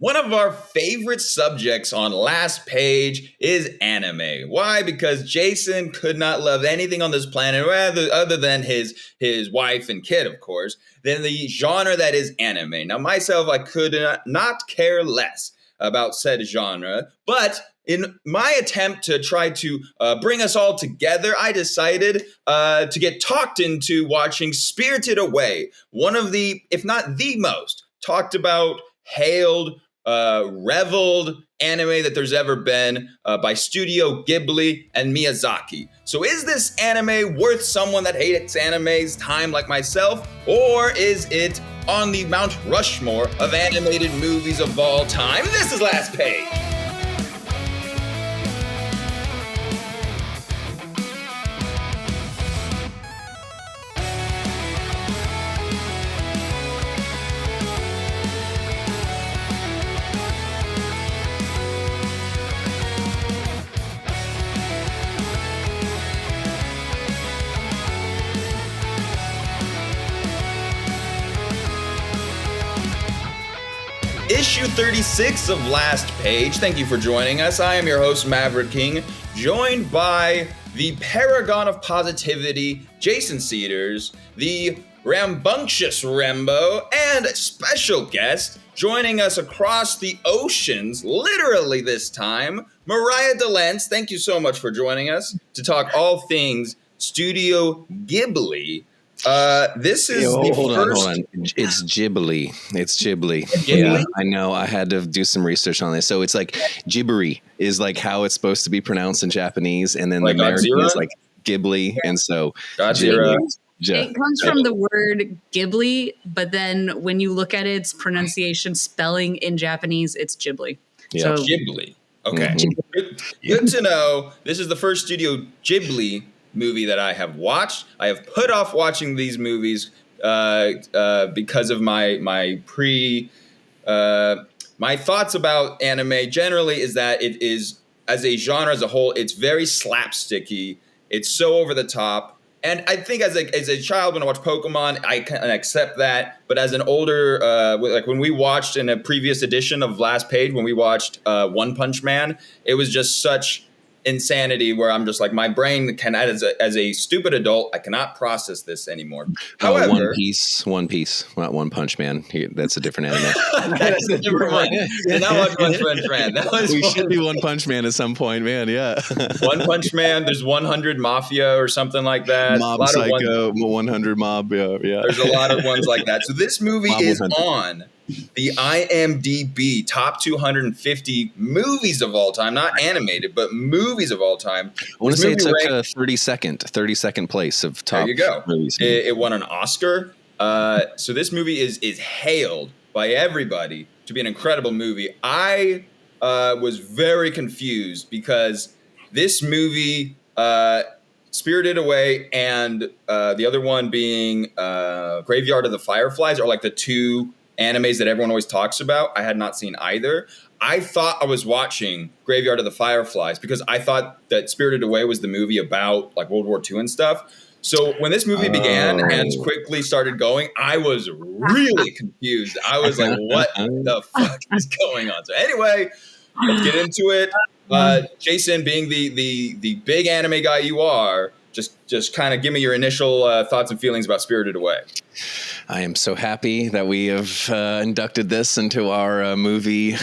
One of our favorite subjects on Last Page is anime. Why? Because Jason could not love anything on this planet other than his wife and kid, of course, than the genre that is anime. Now, myself, I could not care less about said genre, but in my attempt to try to bring us all together, I decided to get talked into watching Spirited Away, one of the, if not the most, talked about, hailed, reveled anime that there's ever been by Studio Ghibli and Miyazaki. So is this anime worth someone that hates anime's time like myself, or is it on the Mount Rushmore of animated movies of all time? This is Last Page. Issue 36 of Last Page. Thank you for joining us. I am your host, Maverick King, joined by the paragon of positivity, Jason Cedars, the rambunctious Rembo, and special guest joining us across the oceans, literally this time, Mariah DeLentz. Thank you so much for joining us to talk all things Studio Ghibli. This is hold on. It's Ghibli. Yeah, I know. I had to do some research on this. So it's like Ghibli is like how it's supposed to be pronounced in Japanese, and then like the American Godzilla? Is like Ghibli, and so Godzilla. It comes from the word Ghibli, but then when you look at its pronunciation, spelling in Japanese, it's Ghibli. Yeah, so, Ghibli. Okay, good to know. This is the first Studio Ghibli movie that I have watched. I have put off watching these movies because of my thoughts about anime generally is that it is, as a genre as a whole, it's very slapsticky. It's so over the top. And I think as a child, when I watched Pokemon, I can accept that. But as an older, like when we watched in a previous edition of Last Page, when we watched One Punch Man, it was just such insanity where I'm just like, my brain cannot, as a stupid adult, I cannot process this anymore. However, One Piece, not One Punch Man. That's a different anime. That's a different one. Did not watch One Punch Man. We should be One Punch Man at some point, man. Yeah. One Punch Man. There's 100 Mafia or something like that. Mob Psycho, 100 Mob. Yeah. There's a lot of ones like that. So this movie is on the IMDb top 250 movies of all time, not animated, but movies of all time. I want to say it took 32nd place of top. There you go. Movies. It won an Oscar. So this movie is hailed by everybody to be an incredible movie. I was very confused because this movie, Spirited Away, and the other one being Graveyard of the Fireflies, are like the two animes that everyone always talks about. I had not seen either. I thought I was watching Graveyard of the Fireflies because I thought that Spirited Away was the movie about like World War II and stuff. So when this movie began and quickly started going, I was really confused. I was like, what the fuck is going on? So anyway, let's get into it. Jason, being the big anime guy you are, just kind of give me your initial thoughts and feelings about Spirited Away. I am so happy that we have inducted this into our movie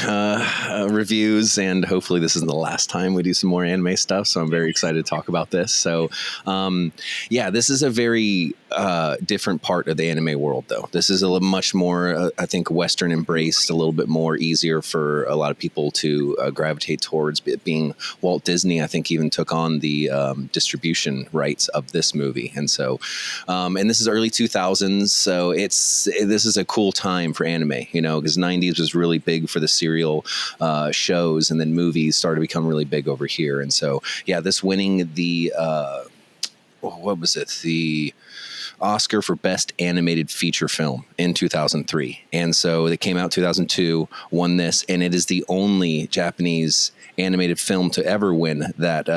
reviews, and hopefully this isn't the last time we do some more anime stuff. So I'm very excited to talk about this. So, this is a very different part of the anime world, though. This is a much more, I think, Western embraced, a little bit more easier for a lot of people to gravitate towards. It being Walt Disney, I think, even took on the distribution rights of this movie, and so, and this is early 2000s, so this is a cool time for anime, because 90s was really big for the serial shows, and then movies started to become really big over here. And so, this winning the what was it? The Oscar for Best Animated Feature Film in 2003. And so they came out 2002, won this, and it is the only Japanese animated film to ever win that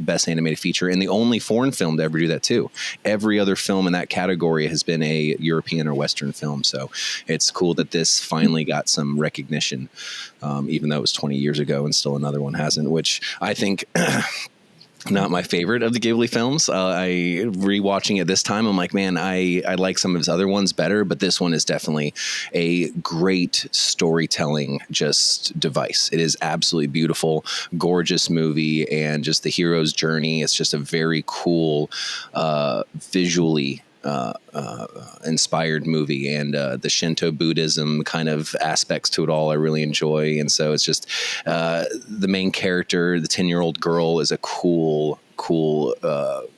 Best Animated Feature, and the only foreign film to ever do that too. Every other film in that category has been a European or Western film. So it's cool that this finally got some recognition, even though it was 20 years ago and still another one hasn't, which I think not my favorite of the Ghibli films. I rewatching it this time, I'm like, man, I like some of his other ones better, but this one is definitely a great storytelling just device. It is absolutely beautiful, gorgeous movie, and just the hero's journey. It's just a very cool, visually inspired movie, and the Shinto Buddhism kind of aspects to it all I really enjoy. And so it's just the main character, the 10-year-old girl, is a cool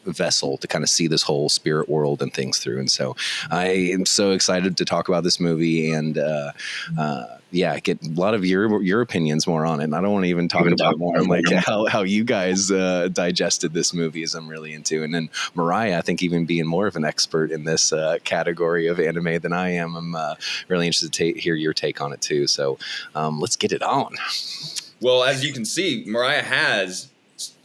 vessel to kind of see this whole spirit world and things through. And so I am so excited to talk about this movie and get a lot of your opinions more on it. And I don't want to even talk about more on like how you guys digested this movie, as I'm really into. And then Mariah, I think, even being more of an expert in this category of anime than I am, I'm really interested to hear your take on it too. So let's get it on. Well, as you can see, Mariah has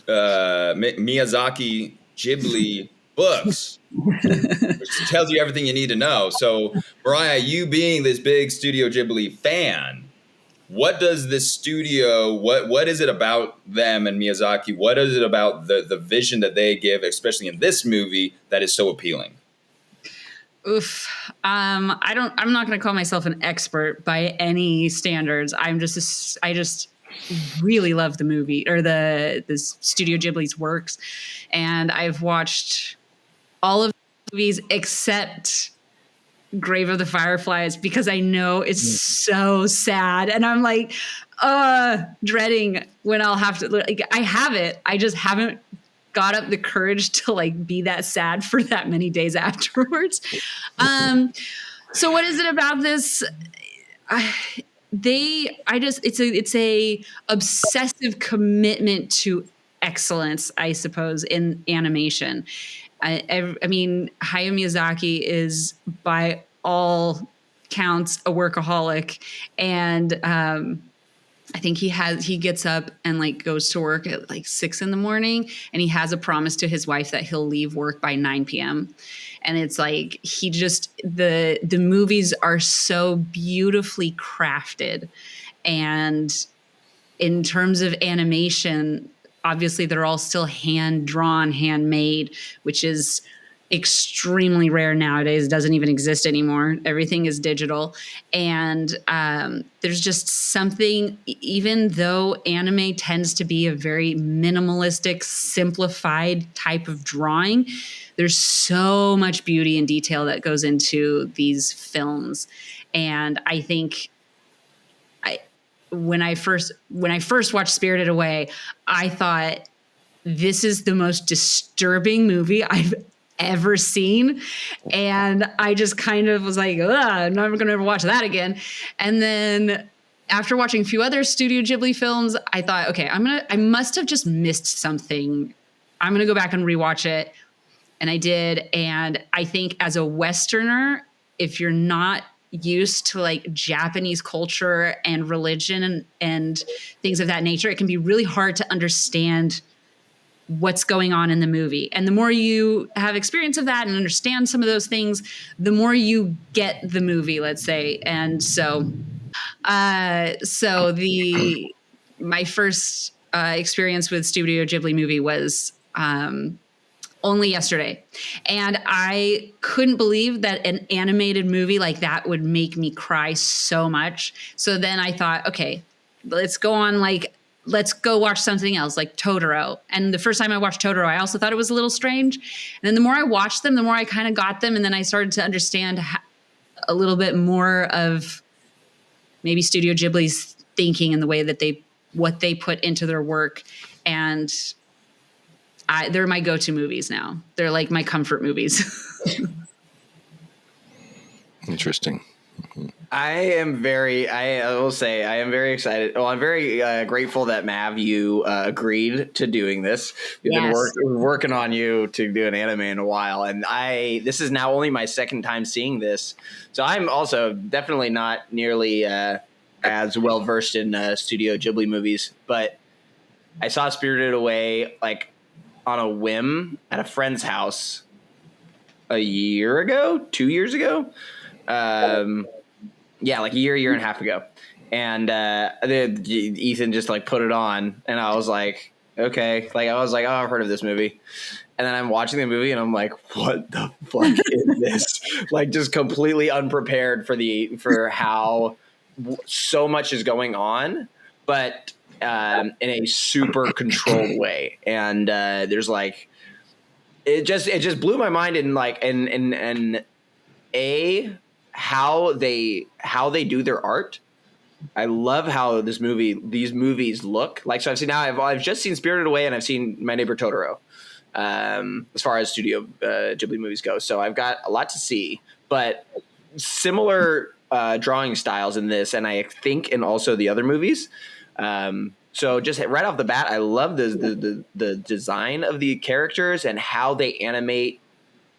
Miyazaki Ghibli books, which tells you everything you need to know. So, Mariah, you being this big Studio Ghibli fan, what does this studio, what is it about them and Miyazaki? What is it about the vision that they give, especially in this movie, that is so appealing? Oof. I'm not going to call myself an expert by any standards. I just really love the movie, or the Studio Ghibli's works. And I've watched all of the movies except Grave of the Fireflies, because I know it's so sad. And I'm like, dreading when I'll have to, like, I have it. I just haven't got up the courage to like be that sad for that many days afterwards. So what is it about this? It's a obsessive commitment to excellence, I suppose, in animation. I mean, Hayao Miyazaki is by all counts a workaholic, and I think he gets up and like goes to work at like 6 a.m, and he has a promise to his wife that he'll leave work by 9 p.m. And it's like, the movies are so beautifully crafted. And in terms of animation, obviously they're all still hand-drawn, handmade, which is extremely rare nowadays. It doesn't even exist anymore. Everything is digital. And there's just something, even though anime tends to be a very minimalistic, simplified type of drawing, there's so much beauty and detail that goes into these films. And I think when I first watched Spirited Away, I thought, this is the most disturbing movie I've ever seen. And I just kind of was like, I'm never going to ever watch that again. And then after watching a few other Studio Ghibli films, I thought, okay, I must have just missed something. I'm going to go back and rewatch it. And I did. And I think as a Westerner, if you're not used to like Japanese culture and religion and things of that nature, it can be really hard to understand what's going on in the movie. And the more you have experience of that and understand some of those things, the more you get the movie, let's say. And so my first experience with Studio Ghibli movie was only yesterday. And I couldn't believe that an animated movie like that would make me cry so much. So then I thought, okay, let's go watch something else like Totoro. And the first time I watched Totoro, I also thought it was a little strange. And then the more I watched them, the more I kind of got them. And then I started to understand a little bit more of maybe Studio Ghibli's thinking and the way that what they put into their work. And they're my go-to movies now. They're like my comfort movies. Interesting. I will say, I am very excited. Well, I'm very grateful that Mav, you agreed to doing this. We've been working on you to do an anime in a while. And this is now only my second time seeing this. So I'm also definitely not nearly as well versed in Studio Ghibli movies. But I saw Spirited Away like on a whim at a friend's house a year ago, 2 years ago. Yeah, like a year and a half ago. And Ethan just like put it on and I was like, okay. Like I was like, oh, I've heard of this movie. And then I'm watching the movie and I'm like, what the fuck is this? Like just completely unprepared for how so much is going on, but in a super controlled way. And there's like, it just blew my mind in like, how they do their art. I love how these movies look like. So I've just seen Spirited Away and I've seen My Neighbor Totoro, as far as Studio Ghibli movies go. So I've got a lot to see, but similar drawing styles in this, and I think in also the other movies. So just right off the bat, I love the design of the characters and how they animate.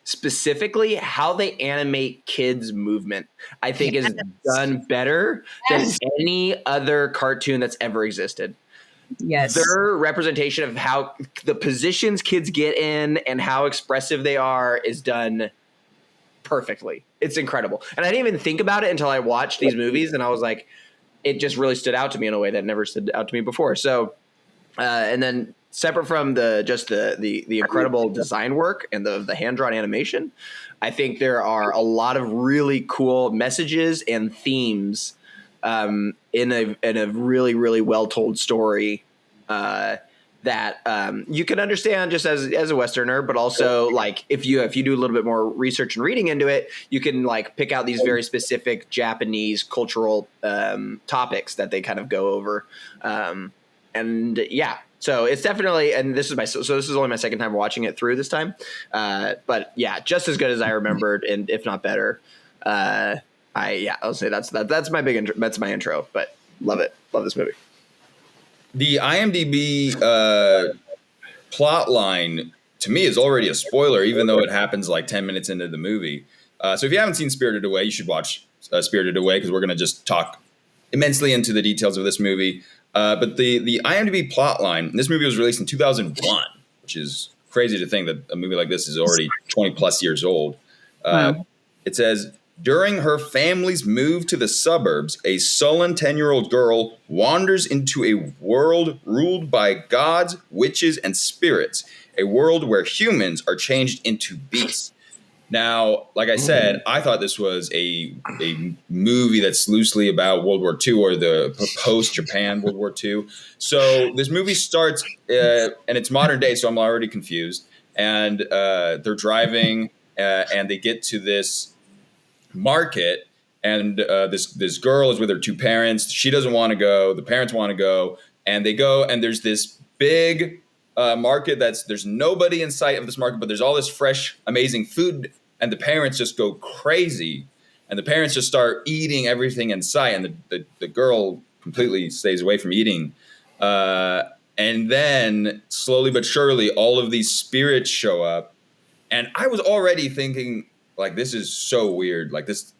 Specifically, how they animate kids' movement, I think is done better than any other cartoon that's ever existed. Yes. Their representation of how the positions kids get in and how expressive they are is done perfectly. It's incredible. And I didn't even think about it until I watched these movies, and I was like, it just really stood out to me in a way that never stood out to me before. So, and then separate from the incredible design work and the hand-drawn animation, I think there are a lot of really cool messages and themes in a really, really well-told story that you can understand just as a Westerner, but also like if you do a little bit more research and reading into it, you can like pick out these very specific Japanese cultural topics that they kind of go over. And yeah. So it's definitely, and this is only my second time watching it through this time. But yeah, just as good as I remembered, and if not better. I'll say that's my that's my intro, but love it. Love this movie. The IMDb plot line to me is already a spoiler, even though it happens like 10 minutes into the movie. So if you haven't seen Spirited Away, you should watch Spirited Away, because we're going to just talk immensely into the details of this movie. But the IMDb plot line, this movie was released in 2001, which is crazy to think that a movie like this is already 20 plus years old. Wow. It says, during her family's move to the suburbs, a sullen 10-year-old girl wanders into a world ruled by gods, witches, and spirits, a world where humans are changed into beasts. Now, like I said, I thought this was a movie that's loosely about World War II or the post-Japan World War II. So this movie starts, and it's modern day, so I'm already confused. And they're driving, and they get to this market, and this girl is with her two parents. She doesn't want to go. The parents want to go, and they go, and there's this big market there's nobody in sight of this market, but there's all this fresh, amazing food, and the parents just go crazy, and the parents just start eating everything in sight, and the girl completely stays away from eating. And then slowly but surely, all of these spirits show up, and I was already thinking, like, this is so weird. Like this.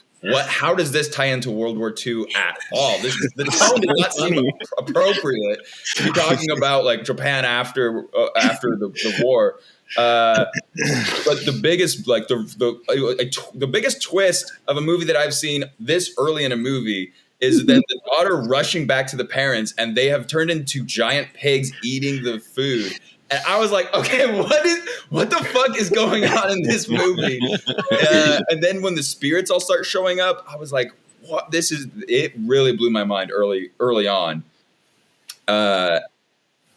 How does this tie into World War II at all? The tone did not seem appropriate to be talking about like Japan after the war. But the biggest the biggest twist of a movie that I've seen this early in a movie is that the daughter rushing back to the parents, and they have turned into giant pigs eating the food. And I was like, okay, what the fuck is going on in this movie? And then when the spirits all start showing up, I was like, what? It really blew my mind early on. And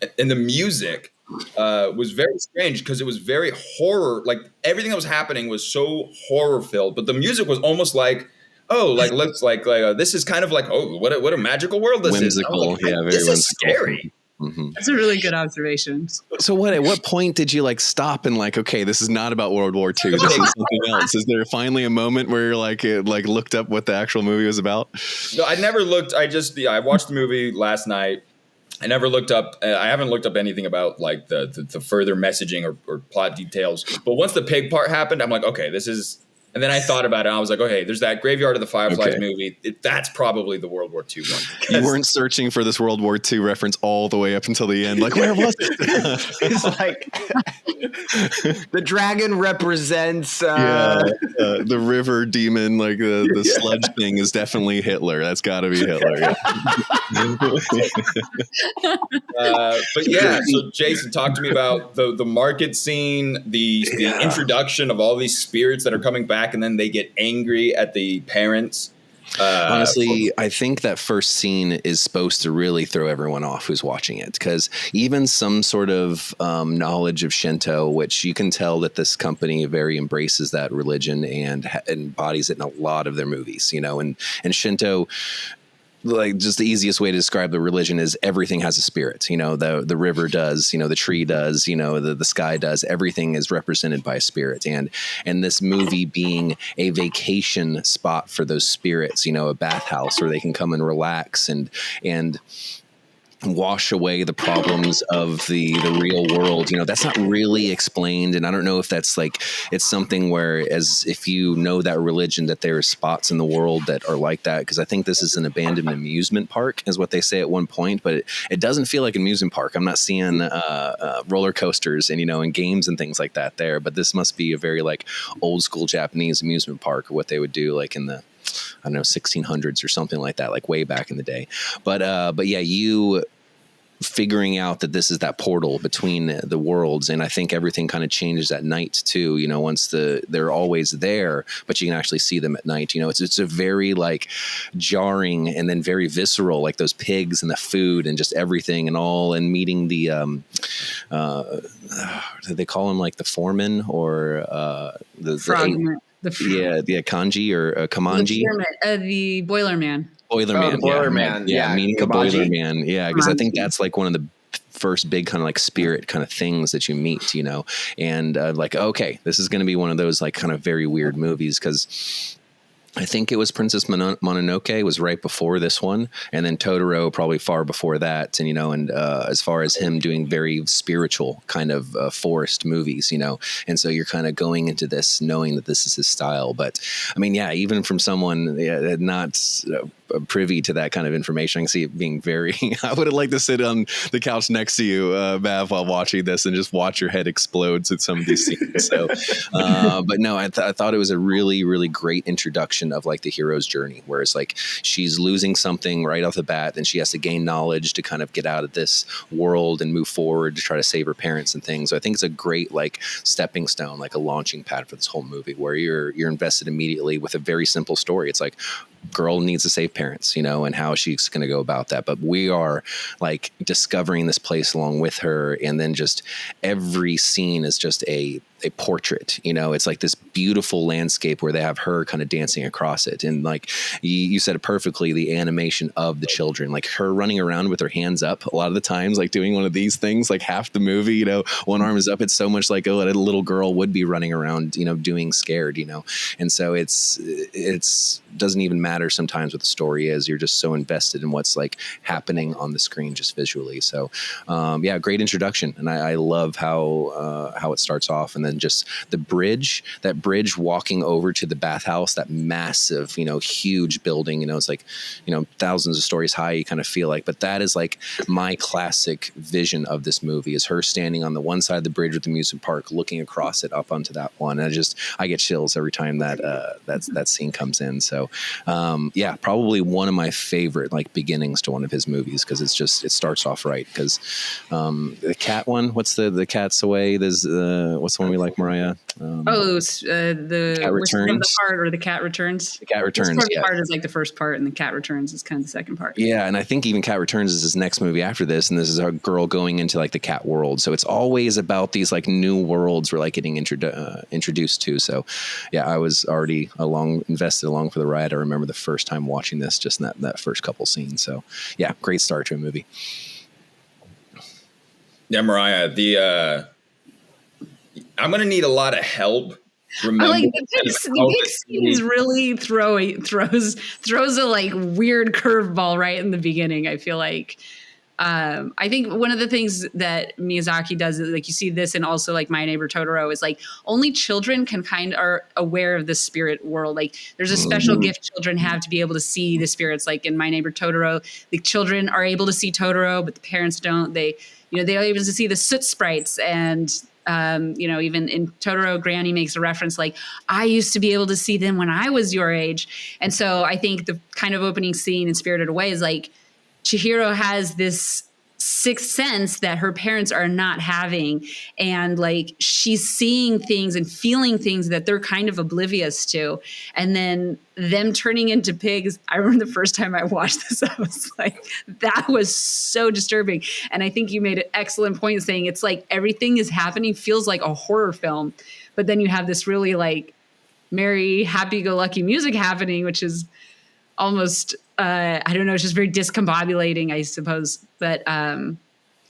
the music was very strange because it was very horror. Like everything that was happening was so horror filled, but the music was almost like, looks like this is kind of like, oh, what a magical world this whimsical, is. Like, yeah, very this whimsical. is scary. Mm-hmm. That's a really good observation. So at what point did you like stop and like, okay, this is not about World War II. This is something else. Is there finally a moment where you're like, looked up what the actual movie was about? No, I never looked. I watched the movie last night. I never looked up. I haven't looked up anything about like the further messaging or plot details. But once the pig part happened, I'm like, okay, this is. And then I thought about it. And I was like, okay, there's that Graveyard of the Fireflies movie. That's probably the World War II one. You weren't searching for this World War II reference all the way up until the end. Like, where was it? It's like the dragon represents the river demon, like the sludge thing is definitely Hitler. That's got to be Hitler. Yeah. But yeah, so Jason, talk to me about the market scene, the introduction of all these spirits that are coming back, and then they get angry at the parents. Honestly, I think that first scene is supposed to really throw everyone off who's watching it, because even some sort of knowledge of Shinto, which you can tell that this company very embraces that religion and embodies it in a lot of their movies, and Shinto, like, just the easiest way to describe the religion is everything has a spirit. The river does, the tree does, the sky does. Everything is represented by a spirit. And this movie being a vacation spot for those spirits, a bathhouse where they can come and relax and wash away the problems of the real world. That's not really explained. And I don't know if that's like, it's something where, as if you know that religion, that there are spots in the world that are like that. Cause I think this is an abandoned amusement park is what they say at one point, but it doesn't feel like an amusement park. I'm not seeing roller coasters and, and games and things like that there, but this must be a very like old school Japanese amusement park, or what they would do like in the, I don't know, 1600s or something like that, like way back in the day. But yeah, you figuring out that this is that portal between the worlds. And I think everything kind of changes at night too, once they're always there, but you can actually see them at night. It's a very like jarring and then very visceral, like those pigs and the food and just everything and all, and meeting the, they call him like the foreman or the kanji or kamanji, the boiler man. Boilerman. Yeah, meaning the Boilerman. Yeah, because I think that's like one of the first big kind of like spirit kind of things that you meet, and like, okay, this is going to be one of those like kind of very weird movies, because I think it was Princess Mononoke was right before this one, and then Totoro probably far before that. And as far as him doing very spiritual kind of forest movies, and so you're kind of going into this knowing that this is his style. But I mean, yeah, even from someone not privy to that kind of information, I can see it being very. I would have liked to sit on the couch next to you, Mav, while watching this and just watch your head explode at some of these scenes. So, but no, I thought it was a really, really great introduction of like the hero's journey, where it's like she's losing something right off the bat, and she has to gain knowledge to kind of get out of this world and move forward to try to save her parents and things. So I think it's a great like stepping stone, like a launching pad for this whole movie, where you're invested immediately with a very simple story. It's like, girl needs to save parents, and how she's going to go about that. But we are like discovering this place along with her. And then just every scene is just a portrait, it's like this beautiful landscape where they have her kind of dancing across it. And like you said it perfectly, the animation of the children, like her running around with her hands up a lot of the times, like doing one of these things, like half the movie, one arm is up. It's so much like, a little girl would be running around, doing scared, and so it's doesn't even matter sometimes what the story is. You're just so invested in what's like happening on the screen, just visually. So yeah, great introduction. And I love how it starts off, and then just that bridge walking over to the bathhouse, that massive, huge building, it's like, thousands of stories high, you kind of feel like, but that is like my classic vision of this movie, is her standing on the one side of the bridge with the amusement park, looking across it up onto that one. And I get chills every time that scene comes in. So yeah, probably one of my favorite like beginnings to one of his movies, because it starts off right. Because the cat one, what's the cat's away? There's what's the one we like, Mariah? The Cat Returns, the part, or the Cat Returns. The Cat Returns. The part is like the first part, and the Cat Returns is kind of the second part. Yeah, and I think even Cat Returns is his next movie after this, and this is a girl going into like the cat world. So it's always about these like new worlds we're like getting introduced to. So yeah, I was already invested along for the ride. I remember the first time watching this, just in that first couple scenes. So yeah, great start to a movie. Yeah, Mariah, I'm gonna need a lot of help. I Remember like the big scenes really throws a like weird curveball right in the beginning. I feel like I think one of the things that Miyazaki does is like you see this and also like My Neighbor Totoro is like only children can kind of are aware of the spirit world. Like there's a special gift children have to be able to see the spirits. Like in My Neighbor Totoro, the children are able to see Totoro, but the parents don't. They're able to see the soot sprites and even in Totoro, Granny makes a reference like, I used to be able to see them when I was your age. And so I think the kind of opening scene in Spirited Away is like, Chihiro has this sixth sense that her parents are not having. And like she's seeing things and feeling things that they're kind of oblivious to. And then them turning into pigs. I remember the first time I watched this, I was like, that was so disturbing. And I think you made an excellent point saying it's like everything is happening, feels like a horror film. But then you have this really like merry, happy-go-lucky music happening, which is almost I don't know, it's just very discombobulating, I suppose. But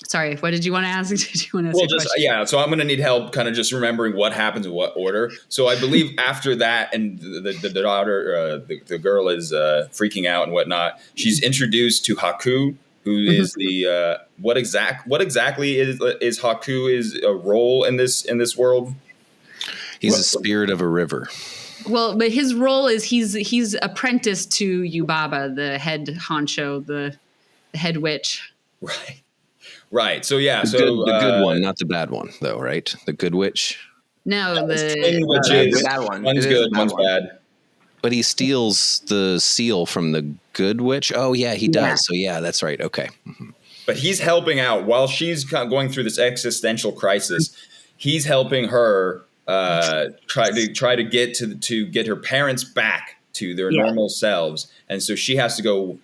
sorry, what did you want to ask? Did you want to ask a question? Yeah, so I'm going to need help kind of just remembering what happens in what order. So I believe after that, and the daughter, the girl is freaking out and whatnot, she's introduced to Haku, who is the what exactly is Haku's role in this world? He's a spirit of a river. Well, but his role is he's apprenticed to Yubaba, the head honcho, the head witch. Right. So yeah, the good one, not the bad one, though, right? The good witch. No, the witch is bad one. One's good, one's bad. But he steals the seal from the good witch. Oh yeah, he does. Yeah. So yeah, that's right. Okay. Mm-hmm. But he's helping out while she's going through this existential crisis. He's helping her try to get to get her parents back to their normal selves, and so she has to go.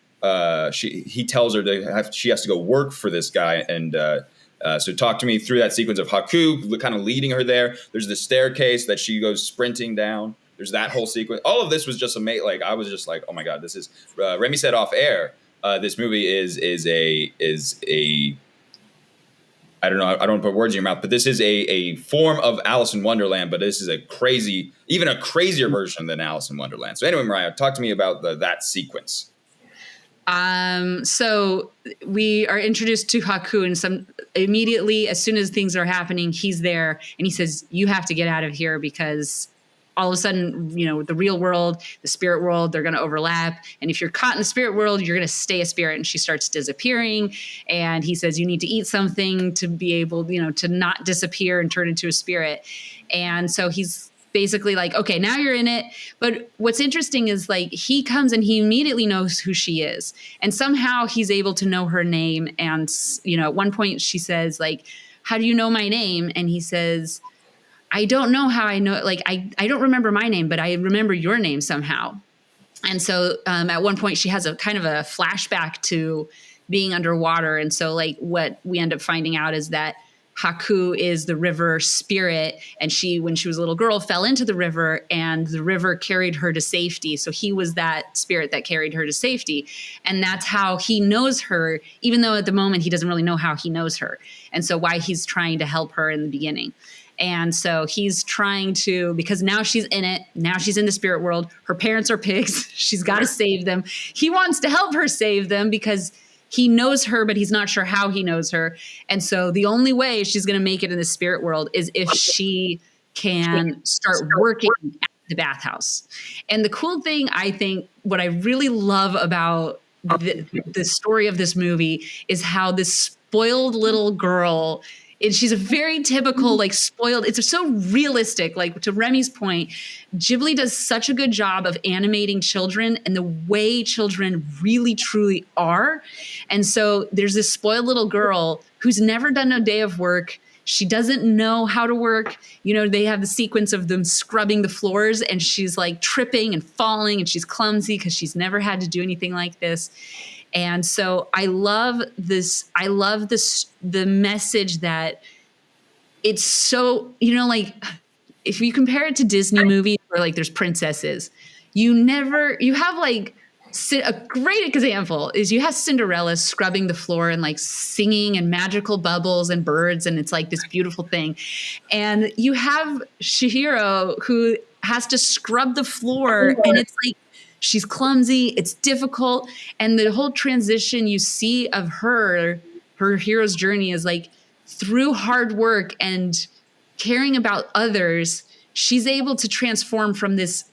He tells her she has to go work for this guy, and so talk to me through that sequence of Haku kind of leading her there. There's the staircase that she goes sprinting down. There's that whole sequence. All of this was just amazing. Like I was just like, oh my god, this is. Remy said off air. This movie is a I don't know. I don't put words in your mouth, but this is a form of Alice in Wonderland. But this is even a crazier version than Alice in Wonderland. So anyway, Mariah, talk to me about that sequence. So we are introduced to Haku, and immediately, as soon as things are happening, he's there, and he says, "You have to get out of here because." All of a sudden, the real world, the spirit world, they're going to overlap. And if you're caught in the spirit world, you're going to stay a spirit. And she starts disappearing. And he says, you need to eat something to be able, to not disappear and turn into a spirit. And so he's basically like, okay, now you're in it. But what's interesting is like, he comes and he immediately knows who she is. And somehow he's able to know her name. And, at one point she says like, how do you know my name? And he says, I don't know how I know, like, I don't remember my name, but I remember your name somehow. And so at one point she has a kind of a flashback to being underwater. And so like what we end up finding out is that Haku is the river spirit. And she, when she was a little girl, fell into the river and the river carried her to safety. So he was that spirit that carried her to safety. And that's how he knows her, even though at the moment he doesn't really know how he knows her. And so why he's trying to help her in the beginning. And so he's trying to, because now she's in it. Now she's in the spirit world. Her parents are pigs. She's got to save them. He wants to help her save them because he knows her, but he's not sure how he knows her. And so the only way she's going to make it in the spirit world is if she can start working at the bathhouse. And the cool thing, I think, what I really love about the story of this movie is how this spoiled little girl, and she's a very typical, like, spoiled. It's so realistic. Like, to Remy's point, Ghibli does such a good job of animating children and the way children really, truly are. And so there's this spoiled little girl who's never done a day of work. She doesn't know how to work. They have the sequence of them scrubbing the floors, and she's like tripping and falling, and she's clumsy because she's never had to do anything like this. And so I love this. The message that it's so, like if you compare it to Disney movies where like there's princesses, you have like A great example is you have Cinderella scrubbing the floor and like singing and magical bubbles and birds, and it's like this beautiful thing. And you have Chihiro who has to scrub the floor, and it's like she's clumsy, it's difficult, and the whole transition you see of her hero's journey is like through hard work and caring about others, she's able to transform from this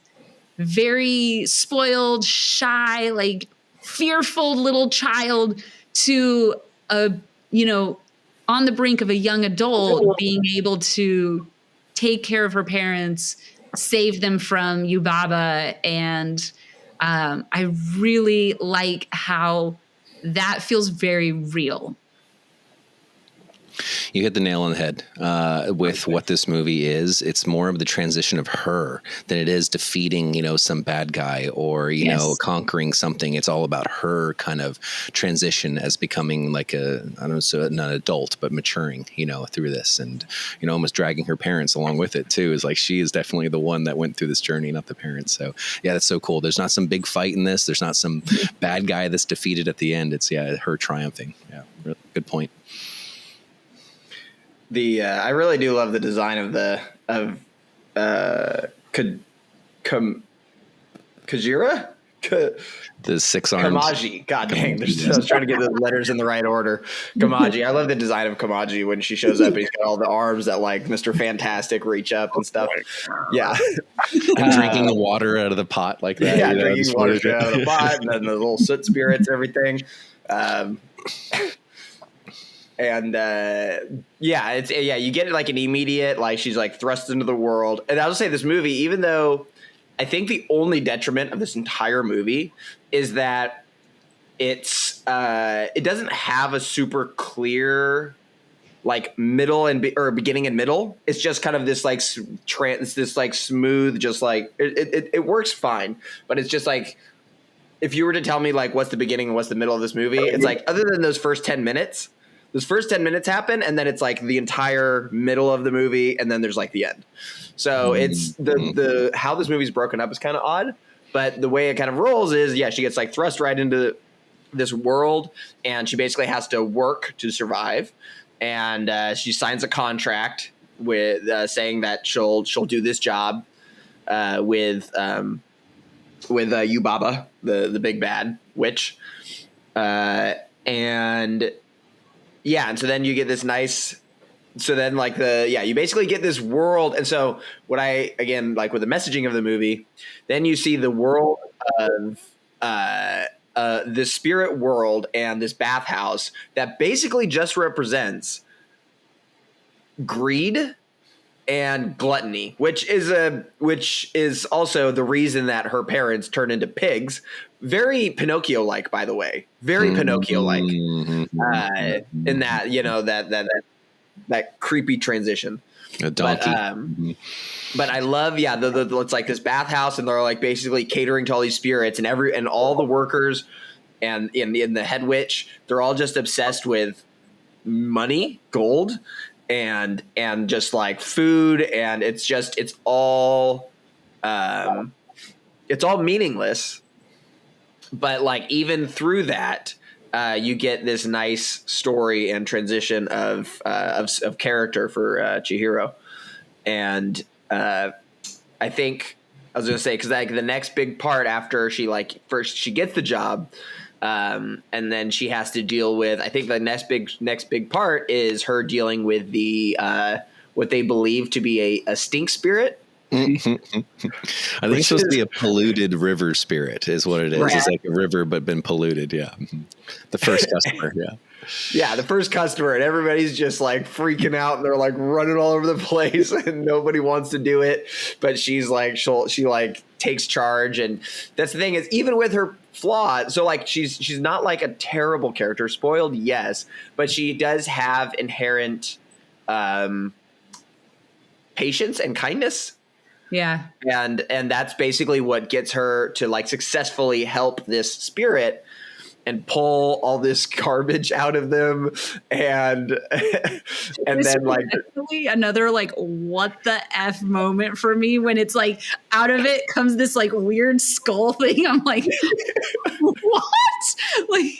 very spoiled, shy, like fearful little child to on the brink of a young adult, being able to take care of her parents, save them from Yubaba. And I really like how that feels very real. You hit the nail on the head with what this movie is. It's more of the transition of her than it is defeating, some bad guy or, conquering something. It's all about her kind of transition as becoming like not an adult, but maturing, through this and, almost dragging her parents along with it too. Is like, she is definitely the one that went through this journey, not the parents. So yeah, that's so cool. There's not some big fight in this. There's not some bad guy that's defeated at the end. It's her triumphing. Yeah. Really good point. I really do love the design of Kajira? The 6 arms. Kamaji. God dang. I was trying to get the letters in the right order. Kamaji. I love the design of Kamaji when she shows up and he's got all the arms that like Mr. Fantastic reach up and stuff. Yeah. And drinking the water out of the pot like that. Yeah, drinking water out of the pot and then the little soot spirits, everything. And you get like an immediate, like she's like thrust into the world. And I'll just say this movie, even though I think the only detriment of this entire movie is that it doesn't have a super clear like middle or beginning and middle. It's just kind of this like this like smooth, just like it works fine. But it's just like, if you were to tell me like what's the beginning and what's the middle of this movie, it's like other than those first 10 minutes. Those first 10 minutes happen, and then it's like the entire middle of the movie, and then there's like the end. So it's the how this movie's broken up is kind of odd, but the way it kind of rolls is, she gets like thrust right into this world, and she basically has to work to survive. And she signs a contract with saying that she'll do this job with Yubaba, the big bad witch, and so then you get this nice. So then like you basically get this world. And so what again, like with the messaging of the movie, then you see the world of the spirit world and this bathhouse that basically just represents greed and gluttony, which is also the reason that her parents turn into pigs. Very Pinocchio-like, by the way. Very Pinocchio-like in that that creepy transition. A donkey. But I love, it's like this bathhouse, and they're like basically catering to all these spirits, and all the workers and in the head witch, they're all just obsessed with money, gold, and just like food, and it's all meaningless. But like even through that, you get this nice story and transition of character for Chihiro, and I think I was gonna say, because like the next big part after she first she gets the job, and then she has to deal with, I think the next big part is her dealing with the what they believe to be a stink spirit. I think it's supposed to be a polluted river spirit is what it is. Right. It's like a river but been polluted. Yeah. The first customer. Yeah. Yeah, the first customer, and everybody's just like freaking out, and they're like running all over the place, and nobody wants to do it. But she's like, she like takes charge, and that's the thing is, even with her flaw, so like she's not like a terrible character, spoiled, yes, but she does have inherent patience and kindness. Yeah. And that's basically what gets her to like successfully help this spirit. and pull all this garbage out of them, and then like another like what the F moment for me when it's like out of it comes this like weird skull thing. I'm like, what? Like,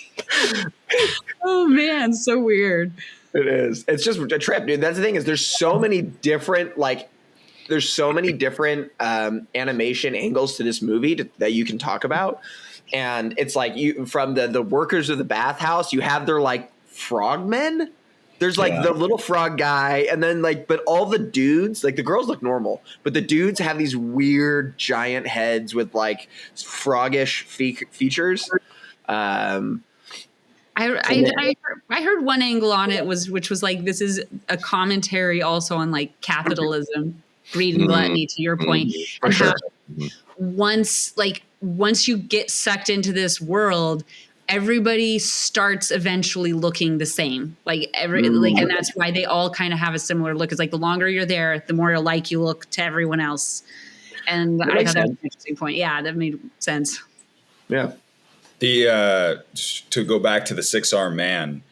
oh man, so weird. It is. It's just a trip, dude. That's the thing is there's so many different animation angles to this movie that you can talk about. And it's like you from the workers of the bathhouse, you have their like frogmen. There's like the little frog guy, and then like, but all the dudes, like the girls look normal, but the dudes have these weird giant heads with like froggish features. I heard one angle on it which was like this is a commentary also on like capitalism, greed, and gluttony. To your point, and how once you get sucked into this world, everybody starts eventually looking the same. Like and that's why they all kind of have a similar look. It's like the longer you're there, the more alike you look to everyone else. And I thought that was an interesting point. Yeah, that made sense. Yeah. The to go back to the 6-armed man,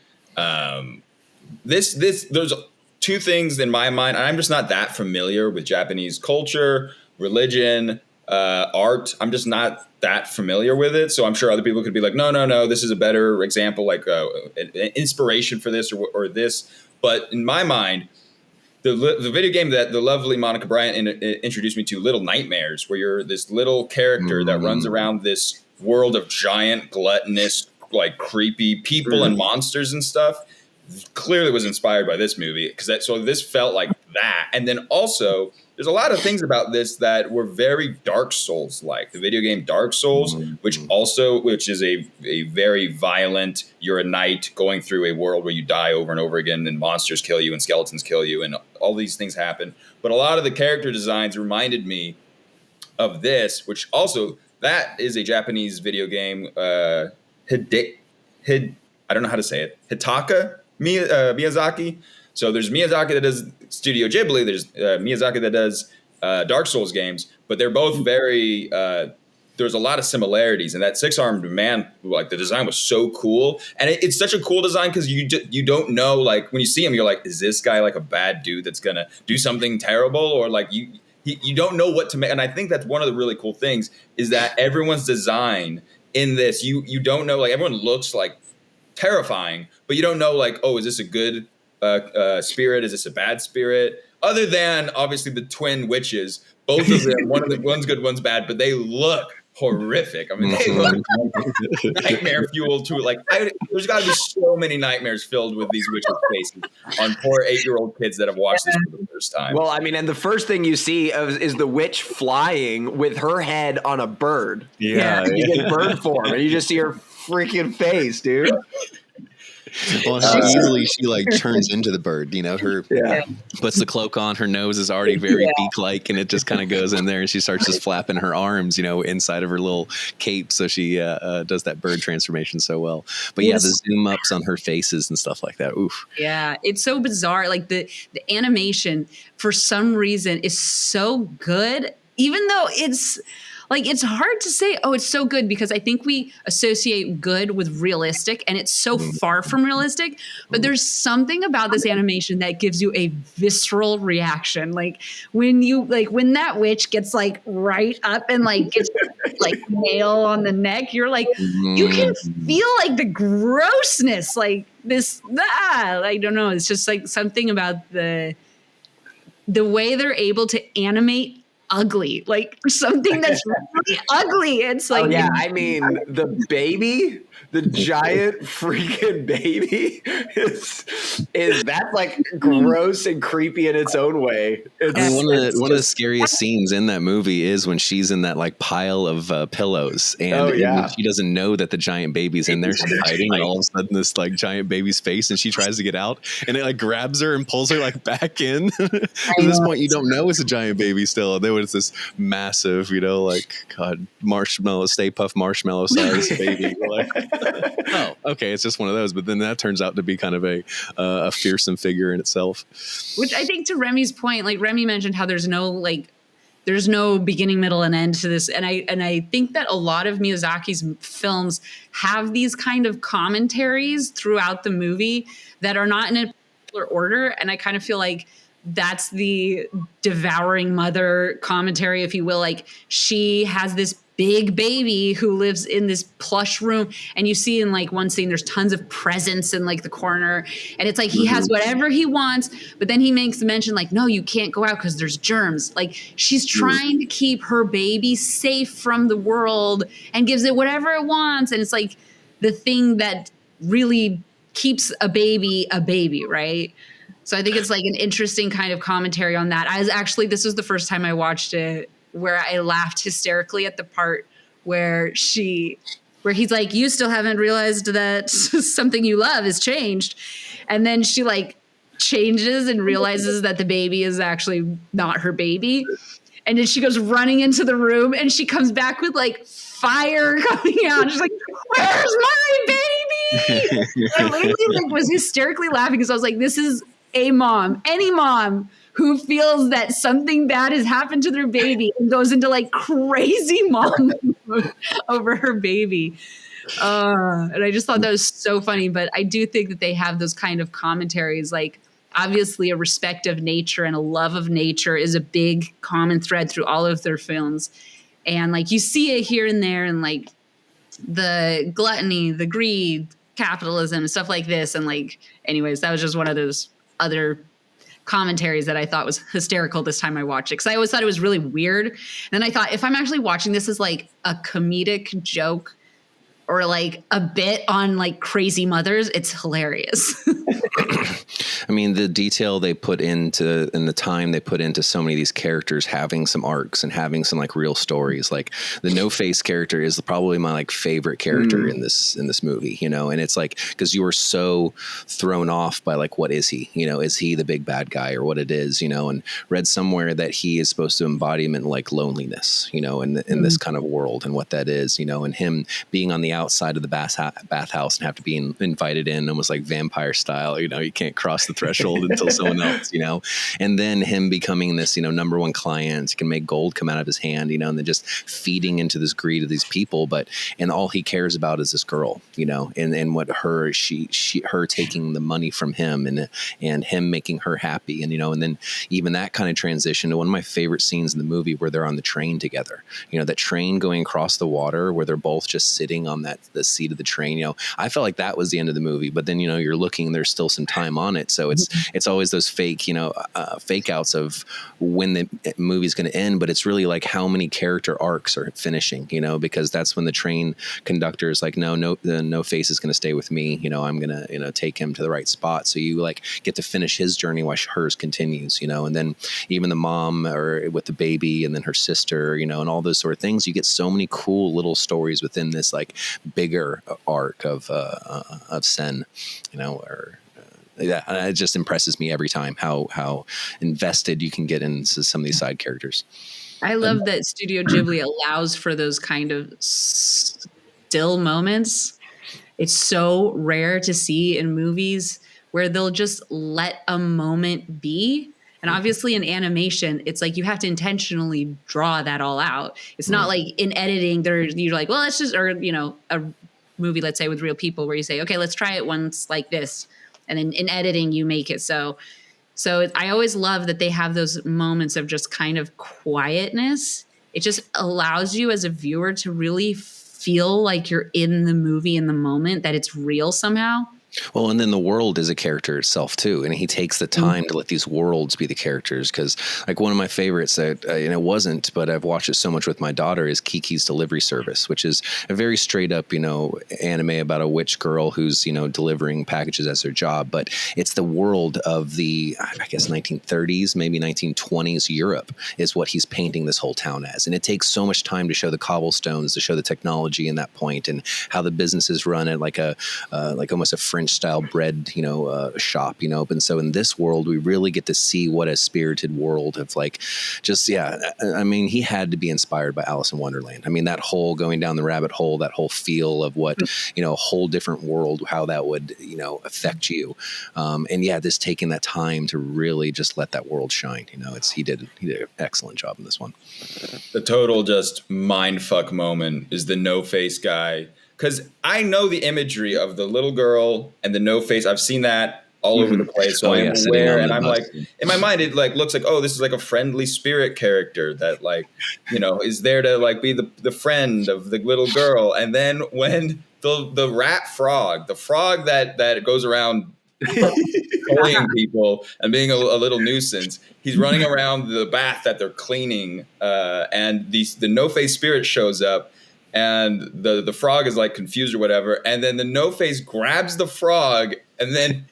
there's two things in my mind. I'm just not that familiar with Japanese culture, religion, art. I'm just not that familiar with it. So I'm sure other people could be like, no, this is a better example, like an inspiration for this or this. But in my mind, the video game that the lovely Monica Bryant introduced me to, Little Nightmares, where you're this little character that runs around this world of giant, gluttonous, like creepy people and monsters and stuff, clearly was inspired by this movie. So this felt like that. And then also, there's a lot of things about this that were very Dark Souls-like. The video game Dark Souls, which is a very violent, you're a knight going through a world where you die over and over again, and monsters kill you and skeletons kill you and all these things happen. But a lot of the character designs reminded me of this, which also, that is a Japanese video game, I don't know how to say it, Hitaka Miyazaki. So there's Miyazaki that does Studio Ghibli, there's Miyazaki that does Dark Souls games, but they're both very, there's a lot of similarities. And that 6-armed man, like the design was so cool. And it's such a cool design because you don't know, like when you see him, you're like, is this guy like a bad dude that's going to do something terrible? Or like you don't know what to make. And I think that's one of the really cool things is that everyone's design in this, you don't know, like everyone looks like terrifying, but you don't know like, oh, is this a good spirit? Is this a bad spirit? Other than obviously the twin witches, both of them, one's good, one's bad, but they look horrific. I mean, they look nightmare fuel to it. Like, there's got to be so many nightmares filled with these witches' faces on poor 8-year-old kids that have watched this for the first time. Well, I mean, and the first thing you see is the witch flying with her head on a bird. Yeah. You get bird form, and you just see her freaking face, dude. Well, how easily she like turns into the bird, you know, puts the cloak on, her nose is already very beak-like, and it just kind of goes in there and she starts just flapping her arms, you know, inside of her little cape. So she does that bird transformation so well. But yeah, the zoom ups on her faces and stuff like that. Oof. Yeah, it's so bizarre. Like the animation for some reason is so good, even though it's like, it's hard to say, oh, it's so good, because I think we associate good with realistic, and it's so far from realistic. But there's something about this animation that gives you a visceral reaction. Like when that witch gets like right up and like gets like nail on the neck, you're like, you can feel like the grossness, like this, I don't know. It's just like something about the way they're able to animate ugly, like something that's really ugly. It's like, I mean, the baby, the giant freaking baby is that's like gross and creepy in its own way. One of the scariest scenes in that movie is when she's in that like pile of pillows, and she doesn't know that the giant baby's in there. She's hiding, and all of a sudden this like giant baby's face, and she tries to get out, and it like grabs her and pulls her like back in. At this point, you don't know it's a giant baby still. And then it's this massive, you know, like marshmallow, Stay Puft marshmallow size baby. Like, oh, okay, it's just one of those. But then that turns out to be kind of a fearsome figure in itself. Which I think, to Remy's point, like Remy mentioned how there's no like there's no beginning, middle, and end to this. And I think that a lot of Miyazaki's films have these kind of commentaries throughout the movie that are not in a particular order. And I kind of feel like that's the devouring mother commentary, if you will. Like, she has this big baby who lives in this plush room, and you see in like one scene there's tons of presents in like the corner, and it's like he has whatever he wants, but then he makes mention like, no, you can't go out because there's germs. Like, she's trying to keep her baby safe from the world and gives it whatever it wants, and it's like the thing that really keeps a baby, right? So I think it's like an interesting kind of commentary on that. This was the first time I watched it where I laughed hysterically at the part where he's like, you still haven't realized that something you love has changed. And then she like changes and realizes that the baby is actually not her baby. And then she goes running into the room, and she comes back with like fire coming out. She's like, where's my baby? I literally like was hysterically laughing because I was like, this is a mom, any mom who feels that something bad has happened to their baby and goes into like crazy mom mode over her baby. And I just thought that was so funny. But I do think that they have those kind of commentaries, like obviously a respect of nature and a love of nature is a big common thread through all of their films. And like you see it here and there, and like the gluttony, the greed, capitalism, stuff like this. And like, anyways, that was just one of those other commentaries that I thought was hysterical this time I watched it, because I always thought it was really weird. And then I thought, if I'm actually watching this as like a comedic joke or like a bit on like crazy mothers, it's hilarious. I mean, the detail they put into and the time they put into so many of these characters having some arcs and having some like real stories. Like the No Face character is probably my like favorite character in this movie, you know. And it's like, because you were so thrown off by like, what is he? You know, is he the big bad guy or what it is? You know, and read somewhere that he is supposed to embodiment like loneliness, you know, in this kind of world and what that is, you know, and him being on the outside of the bathhouse and have to be invited in almost like vampire style. You know, you can't cross the threshold until someone else, you know, and then him becoming this, you know, number one client, can make gold come out of his hand, you know, and then just feeding into this greed of these people. And all he cares about is this girl, you know, and what her taking the money from him and him making her happy. And, you know, and then even that kind of transition to one of my favorite scenes in the movie where they're on the train together, you know, that train going across the water where they're both just sitting on the seat of the train. You know, I felt like that was the end of the movie, but then, you know, you're looking, there's still some time on it. So it's always those fake, you know, fake outs of when the movie's going to end, but it's really like how many character arcs are finishing, you know, because that's when the train conductor is like, no Face is going to stay with me. You know, I'm going to, you know, take him to the right spot. So you like get to finish his journey while hers continues, you know, and then even the mom or with the baby and then her sister, you know, and all those sort of things, you get so many cool little stories within this like bigger arc of Sen, you know, or yeah, it just impresses me every time how invested you can get into some of these side characters. I love that Studio Ghibli allows for those kind of still moments. It's so rare to see in movies where they'll just let a moment be. And obviously in animation, it's like you have to intentionally draw that all out. It's not like in editing, you're like, well, let's just, or, you know, a movie, let's say with real people where you say, okay, let's try it once like this. And then in editing, you make it so. So I always love that they have those moments of just kind of quietness. It just allows you as a viewer to really feel like you're in the movie in the moment, that it's real somehow. Well, and then the world is a character itself too, and he takes the time to let these worlds be the characters. Because, like, one of my favorites that and it wasn't, but I've watched it so much with my daughter is Kiki's Delivery Service, which is a very straight up, you know, anime about a witch girl who's, you know, delivering packages as her job. But it's the world of the, I guess, 1930s, maybe 1920s Europe is what he's painting this whole town as, and it takes so much time to show the cobblestones, to show the technology in that point, and how the businesses run at like almost a French style bread, shop, and so in this world, we really get to see what a spirited world of I mean, he had to be inspired by Alice in Wonderland. I mean, that whole going down the rabbit hole, that whole feel of what, a whole different world, how that would, affect you. And yeah, this taking that time to really just let that world shine, he did an excellent job in this one. The total just mindfuck moment is the no face guy. Because I know the imagery of the little girl and the no face. I've seen that all over the place. So I'm aware, and I'm like, in my mind, it like looks like, oh, this is like a friendly spirit character that like, is there to like be the friend of the little girl. And then when the rat frog, the frog that goes around bullying people and being a little nuisance, he's running around the bath that they're cleaning, and the no face spirit shows up. And the frog is like confused or whatever. And then the no face grabs the frog and then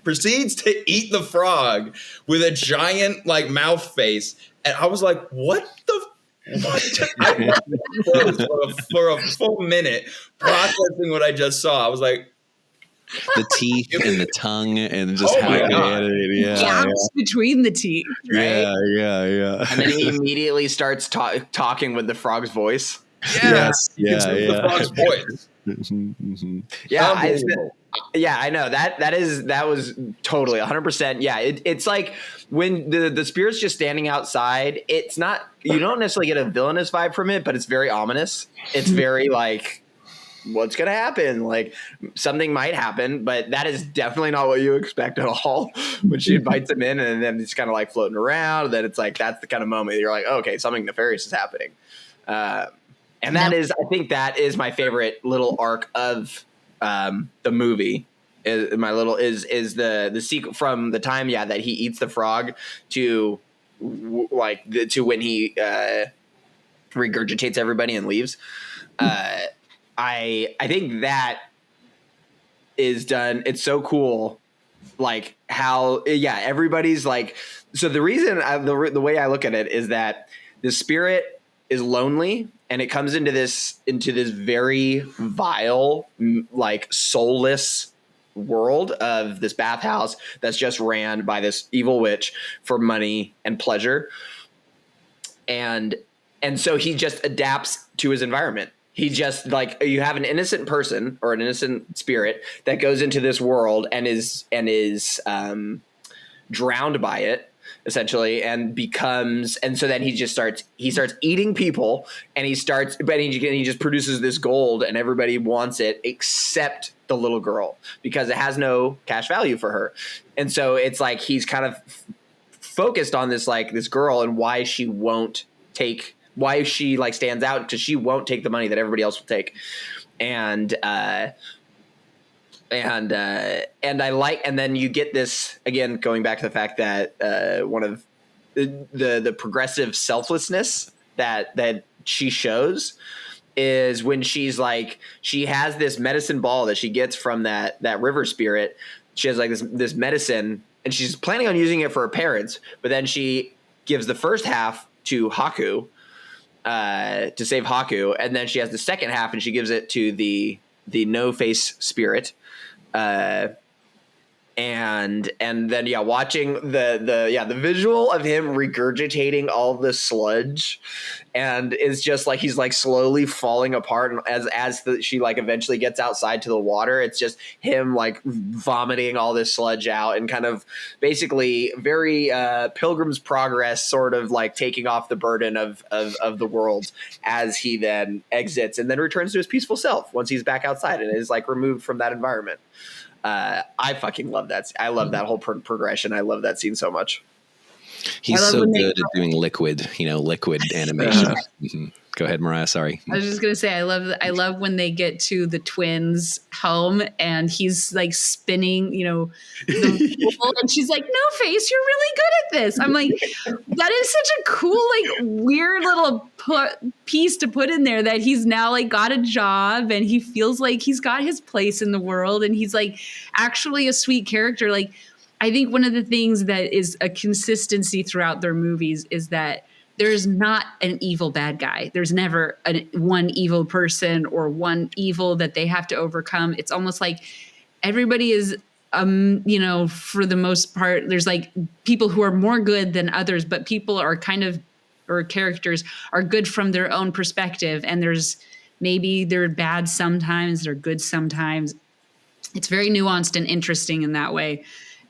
proceeds to eat the frog with a giant like mouth face. And I was like, what? I for a full minute processing what I just saw. I was like, the teeth and the tongue and just how they animated. Gaps between the teeth, right? Yeah. And then he immediately starts talking with the frog's voice. Yes. The frog's voice. Yeah, I know that was totally 100%. Yeah, it's like when the spirit's just standing outside. It's not, you don't necessarily get a villainous vibe from it, but it's very ominous. It's very like, what's going to happen? Like something might happen, but that is definitely not what you expect at all when she invites him in and then he's kind of like floating around. And then it's like, that's the kind of moment you're like, oh, okay, something nefarious is happening. And that is, I think that is my favorite little arc of the movie. Is the sequel from the time, that he eats the frog to to when he regurgitates everybody and leaves. I think that is done. It's so cool. Like how, everybody's like, so the reason the way I look at it is that the spirit is lonely and it comes into this very vile, like soulless world of this bathhouse that's just ran by this evil witch for money and pleasure. And so he just adapts to his environment. He just like, you have an innocent person or an innocent spirit that goes into this world and is drowned by it essentially and so then he starts eating people and he just produces this gold and everybody wants it except the little girl because it has no cash value for her. And so it's like, he's kind of focused on this, like this girl and why she like stands out because she won't take the money that everybody else will take. And I like, and then you get this again, going back to the fact that one of the progressive selflessness that she shows is when she's like, she has this medicine ball that she gets from that river spirit. She has like this medicine and she's planning on using it for her parents, but then she gives the first half to Haku, to save Haku, and then she has the second half and she gives it to the no face spirit. And then watching the visual of him regurgitating all the sludge, and it's just like he's like slowly falling apart, and as she like eventually gets outside to the water, it's just him like vomiting all this sludge out and kind of basically very Pilgrim's Progress sort of like taking off the burden of the world as he then exits and then returns to his peaceful self once he's back outside and is like removed from that environment. I fucking love that. I love that whole progression. I love that scene so much. He's so good at doing liquid animation. Mm-hmm. Go ahead, Mariah. Sorry. I was just gonna say, I love when they get to the twins' home and he's like spinning, the pool, and she's like, "No face, you're really good at this." I'm like, that is such a cool, like, weird little piece to put in there that he's now like got a job and he feels like he's got his place in the world and he's like actually a sweet character. Like, I think one of the things that is a consistency throughout their movies is that there's not an evil bad guy. There's never one evil person or one evil that they have to overcome. It's almost like everybody is, for the most part, there's like people who are more good than others, but people are or characters are good from their own perspective. And maybe they're bad sometimes, they're good sometimes. It's very nuanced and interesting in that way.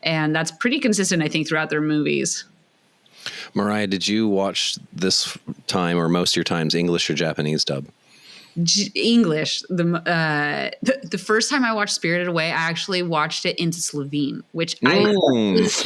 And that's pretty consistent, I think, throughout their movies. Mariah, did you watch this time or most of your times English or Japanese dub? English. The first time I watched Spirited Away, I actually watched it into Slovene, which was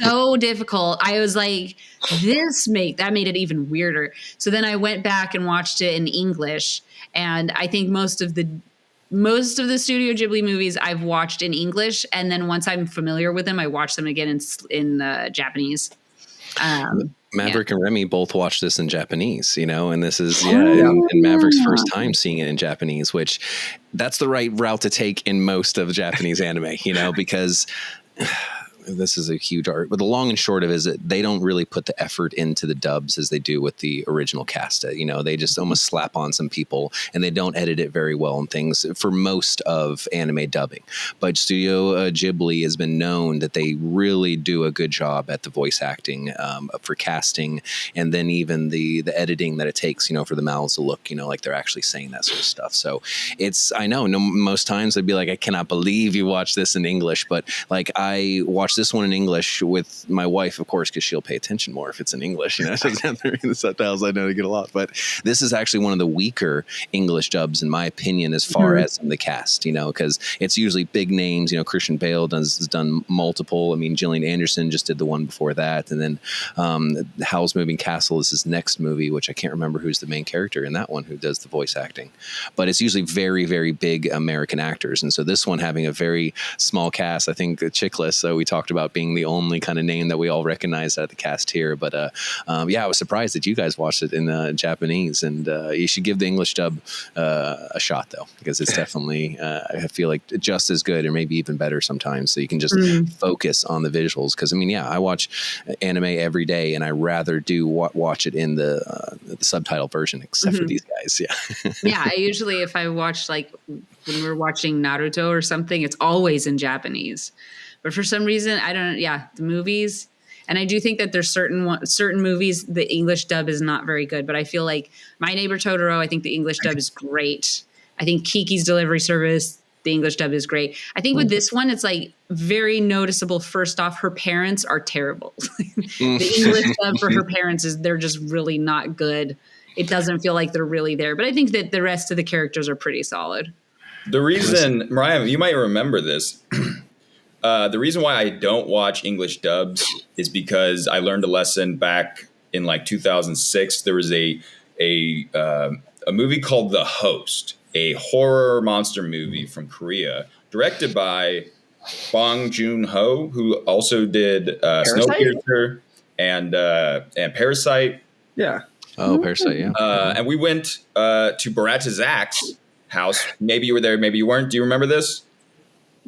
so difficult. I was like, that made it even weirder. So then I went back and watched it in English, and I think most of the Studio Ghibli movies I've watched in English, and then once I'm familiar with them, I watch them again in Japanese. Maverick and Remy both watched this in Japanese, and this is in Maverick's first time seeing it in Japanese, which that's the right route to take in most of Japanese anime, because this is a huge art. But the long and short of it is that they don't really put the effort into the dubs as they do with the original cast. They just almost slap on some people and they don't edit it very well and things for most of anime dubbing. But Studio Ghibli has been known that they really do a good job at the voice acting for casting, and then even the editing that it takes, for the mouths to look, like they're actually saying that sort of stuff. So most times I'd be like, I cannot believe you watch this in English, but like I watched this one in English with my wife, of course, because she'll pay attention more if it's in English. She doesn't have to read the subtitles. I know to get a lot, but this is actually one of the weaker English dubs, in my opinion, as far as in the cast. Because it's usually big names. Christian Bale has done multiple. I mean, Gillian Anderson just did the one before that, and then Howl's Moving Castle is his next movie, which I can't remember who's the main character in that one who does the voice acting. But it's usually very, very big American actors, and so this one having a very small cast. I think Chickless we talked about being the only kind of name that we all recognize out of the cast here. But I was surprised that you guys watched it in Japanese, and you should give the English dub a shot though, because it's definitely I feel like just as good or maybe even better sometimes. So you can just focus on the visuals. Because I watch anime every day, and I rather do watch it in the subtitle version, except for these guys. I usually, if I watch like when we're watching Naruto or something, it's always in Japanese. But for some reason, I don't. The movies, and I do think that there's certain movies the English dub is not very good. But I feel like My Neighbor Totoro, I think the English dub is great. I think Kiki's Delivery Service, the English dub is great. I think with this one, it's like very noticeable. First off, her parents are terrible. The English dub for her parents they're just really not good. It doesn't feel like they're really there. But I think that the rest of the characters are pretty solid. The reason, Mariah, you might remember this. The reason why I don't watch English dubs is because I learned a lesson back in like 2006. There was a movie called The Host, a horror monster movie from Korea, directed by Bong Joon-ho, who also did Snowpiercer and Parasite. Yeah. Oh, Parasite, yeah. And we went to Baratazak's house. Maybe you were there, maybe you weren't. Do you remember this?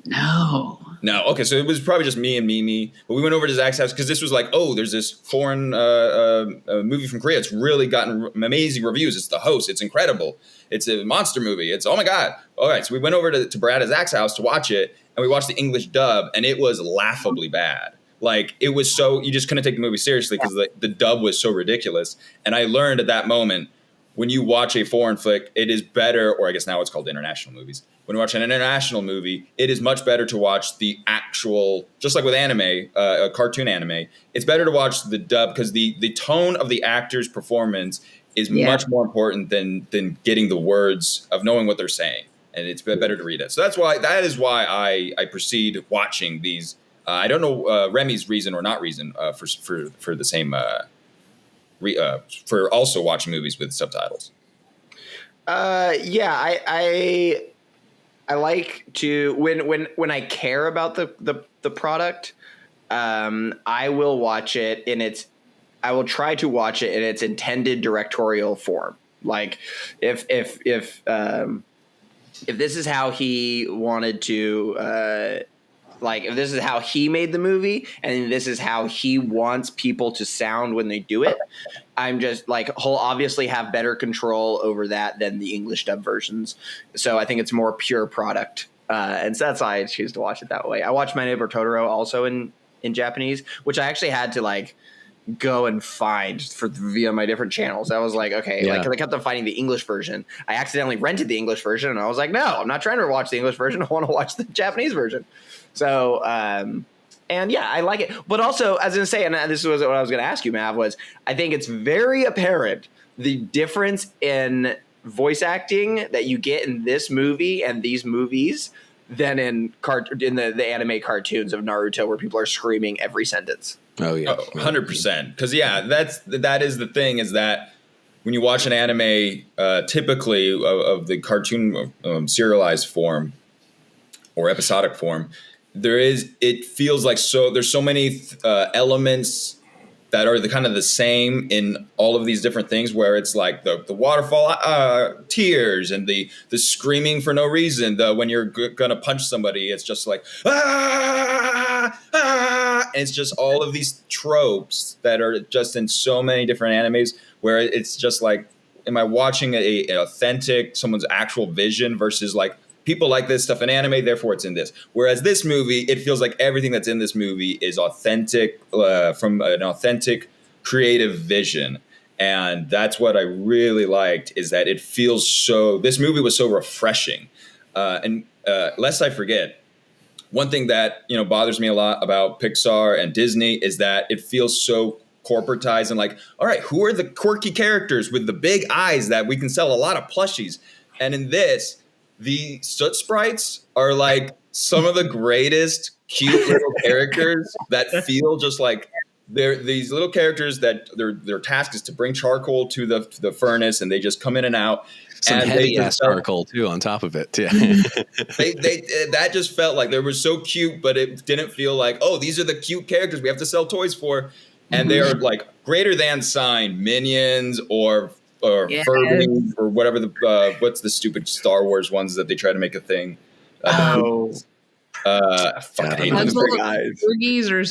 No. Okay, so it was probably just me and Mimi. But we went over to Zach's house because this was like, there's this foreign movie from Korea. It's really gotten amazing reviews. It's The Host. It's incredible. It's a monster movie. It's, oh my God. All right, so we went over to Brad and Zach's house to watch it, and we watched the English dub, and it was laughably bad. Like, it was you just couldn't take the movie seriously because the dub was so ridiculous. And I learned at that moment, when you watch a foreign flick, it is better, or I guess now it's called international movies. When you watch an international movie, it is much better to watch the actual, just like with anime, a cartoon anime, it's better to watch the dub because the tone of the actor's performance is much more important than getting the words of knowing what they're saying. And it's better to read it. So that is why I proceed watching these. I don't know Remy's reason or not reason for the same for also watching movies with subtitles. I like to when I care about the product, I will watch it I will try to watch it in its intended directorial form. Like if this is how he wanted to Like, if this is how he made the movie and this is how he wants people to sound when they do it, I'm just like, he'll obviously have better control over that than the English dub versions. So I think it's more pure product. And so that's why I choose to watch it that way. I watched My Neighbor Totoro also in Japanese, which I actually had to like go and find via my different channels. I was like, okay, like, 'cause I kept on finding the English version. I accidentally rented the English version, and I was like, no, I'm not trying to watch the English version. I want to watch the Japanese version. So, and yeah, I like it. But also, as I was going to say, and this was what I was going to ask you, Mav, was I think it's very apparent the difference in voice acting that you get in this movie and these movies than in the anime cartoons of Naruto, where people are screaming every sentence. Oh yeah, 100%. Because that is the thing, is that when you watch an anime, typically of the cartoon serialized form or episodic form, it feels like there's so many elements that are the same in all of these different things, where it's like the waterfall tears and the screaming for no reason. When you're gonna punch somebody, it's just like and it's just all of these tropes that are just in so many different animes, where it's just like, am I watching an authentic someone's actual vision versus like, people like this stuff in anime, therefore it's in this. Whereas this movie, it feels like everything that's in this movie is authentic, from an authentic creative vision. And that's what I really liked, is that it feels this movie was so refreshing. And lest I forget, one thing that bothers me a lot about Pixar and Disney is that it feels so corporatized and like, all right, who are the quirky characters with the big eyes that we can sell a lot of plushies? And in this, the soot sprites are like some of the greatest cute little characters that feel just like they're these little characters that their task is to bring charcoal to the furnace, and they just come in and out. Some and heavy ass charcoal too on top of it. Yeah. That just felt like they were so cute, but it didn't feel like, oh, these are the cute characters we have to sell toys for. And they are like greater than sign minions or Furbies or whatever what's the stupid Star Wars ones that they try to make a thing. Puzzle guys. Porgies or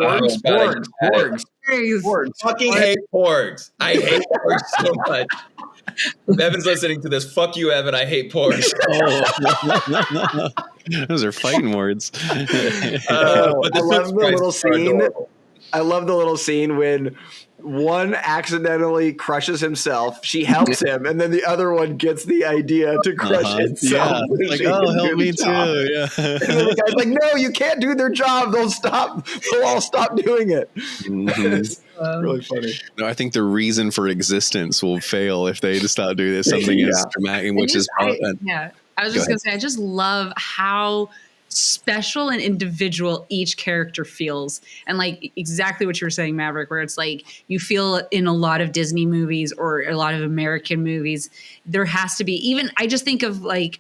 Porgs. Fucking hate porgs. I hate porgs so much. If Evan's listening to this, fuck you, Evan. I hate porgs. Those are fighting words. I love the little scene. I love the little scene when one accidentally crushes himself. She helps him, and then the other one gets the idea to crush itself. Yeah. Like, oh, help me too. Yeah. And then the guy's like, no, you can't do their job. They'll all stop doing it. It's really funny. No, I think the reason for existence will fail if they just stop doing this. Something as dramatic, which is I was just going to say, I just love how special and individual each character feels, and like exactly what you were saying, Maverick, where it's like you feel in a lot of Disney movies or a lot of American movies, there has to be, even I just think of like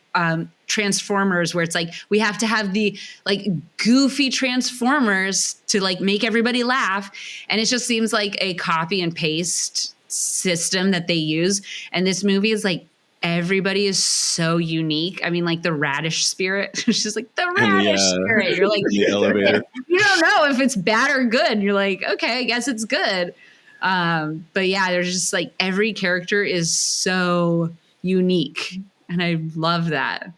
Transformers, where it's like we have to have the like goofy Transformers to like make everybody laugh, and it just seems like a copy and paste system that they use. And this movie is like, everybody is so unique. I mean, like the radish spirit. She's like, the radish spirit. You're like, the elevator. You don't know if it's bad or good. You're like, okay, I guess it's good. But yeah, there's just like every character is so unique. And I love that.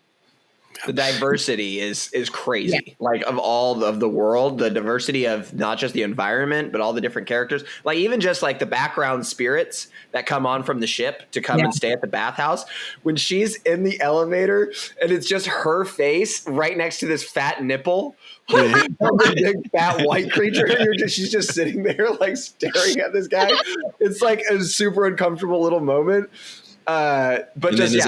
The diversity is crazy. Yeah. Like of all of the world, the diversity of not just the environment, but all the different characters. Like even just like the background spirits that come on from the ship to come and stay at the bathhouse. When she's in the elevator and it's just her face right next to this fat nipple, big fat white creature. She's just sitting there like staring at this guy. It's like a super uncomfortable little moment. But and just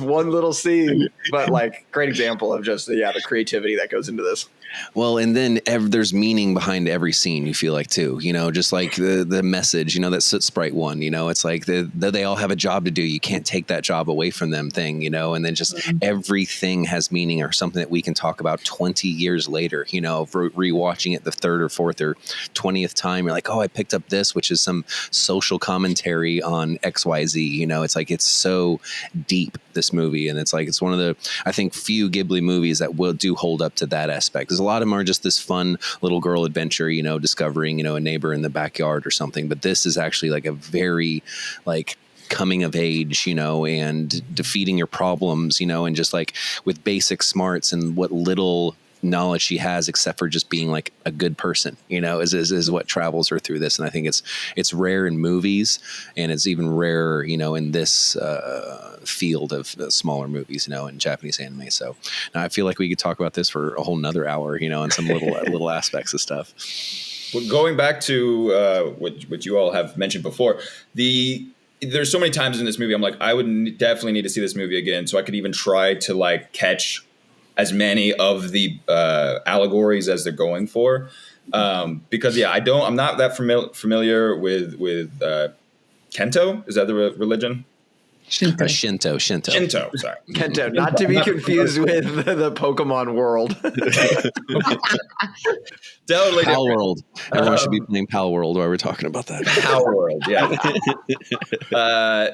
one little scene, but like great example of just the creativity that goes into this. Well, and then there's meaning behind every scene, you feel like too, just like the message, that Soot Sprite one, it's like they all have a job to do. You can't take that job away from them thing, and then just everything has meaning or something that we can talk about 20 years later, for rewatching it the third or fourth or 20th time. You're like, oh, I picked up this, which is some social commentary on on XYZ. You know, it's like it's so deep, this movie, and it's like it's one of the, I think, few Ghibli movies that will do hold up to that aspect. Because a lot of them are just this fun little girl adventure, you know, discovering, you know, a neighbor in the backyard or something. But this is actually like a very like coming of age, you know, and defeating your problems, you know, and just like with basic smarts and what little knowledge she has, except for just being like a good person, you know, is what travels her through this. And I think it's rare in movies, and it's even rarer, you know, in this field of smaller movies, you know, in Japanese anime. So now I feel like we could talk about this for a whole nother hour, you know, and some little aspects of stuff. Well, going back to what you all have mentioned before, there's so many times in this movie I'm like, I would definitely need to see this movie again, so I could even try to like catch as many of the allegories as they're going for, because I'm not that familiar with Kento. Is that the religion? Shinto. Shinto, sorry. Kento, not to be confused with the Pokemon world. Totally Pal different. World. Everyone should be playing Pal World while we're talking about that. Pal World, yeah.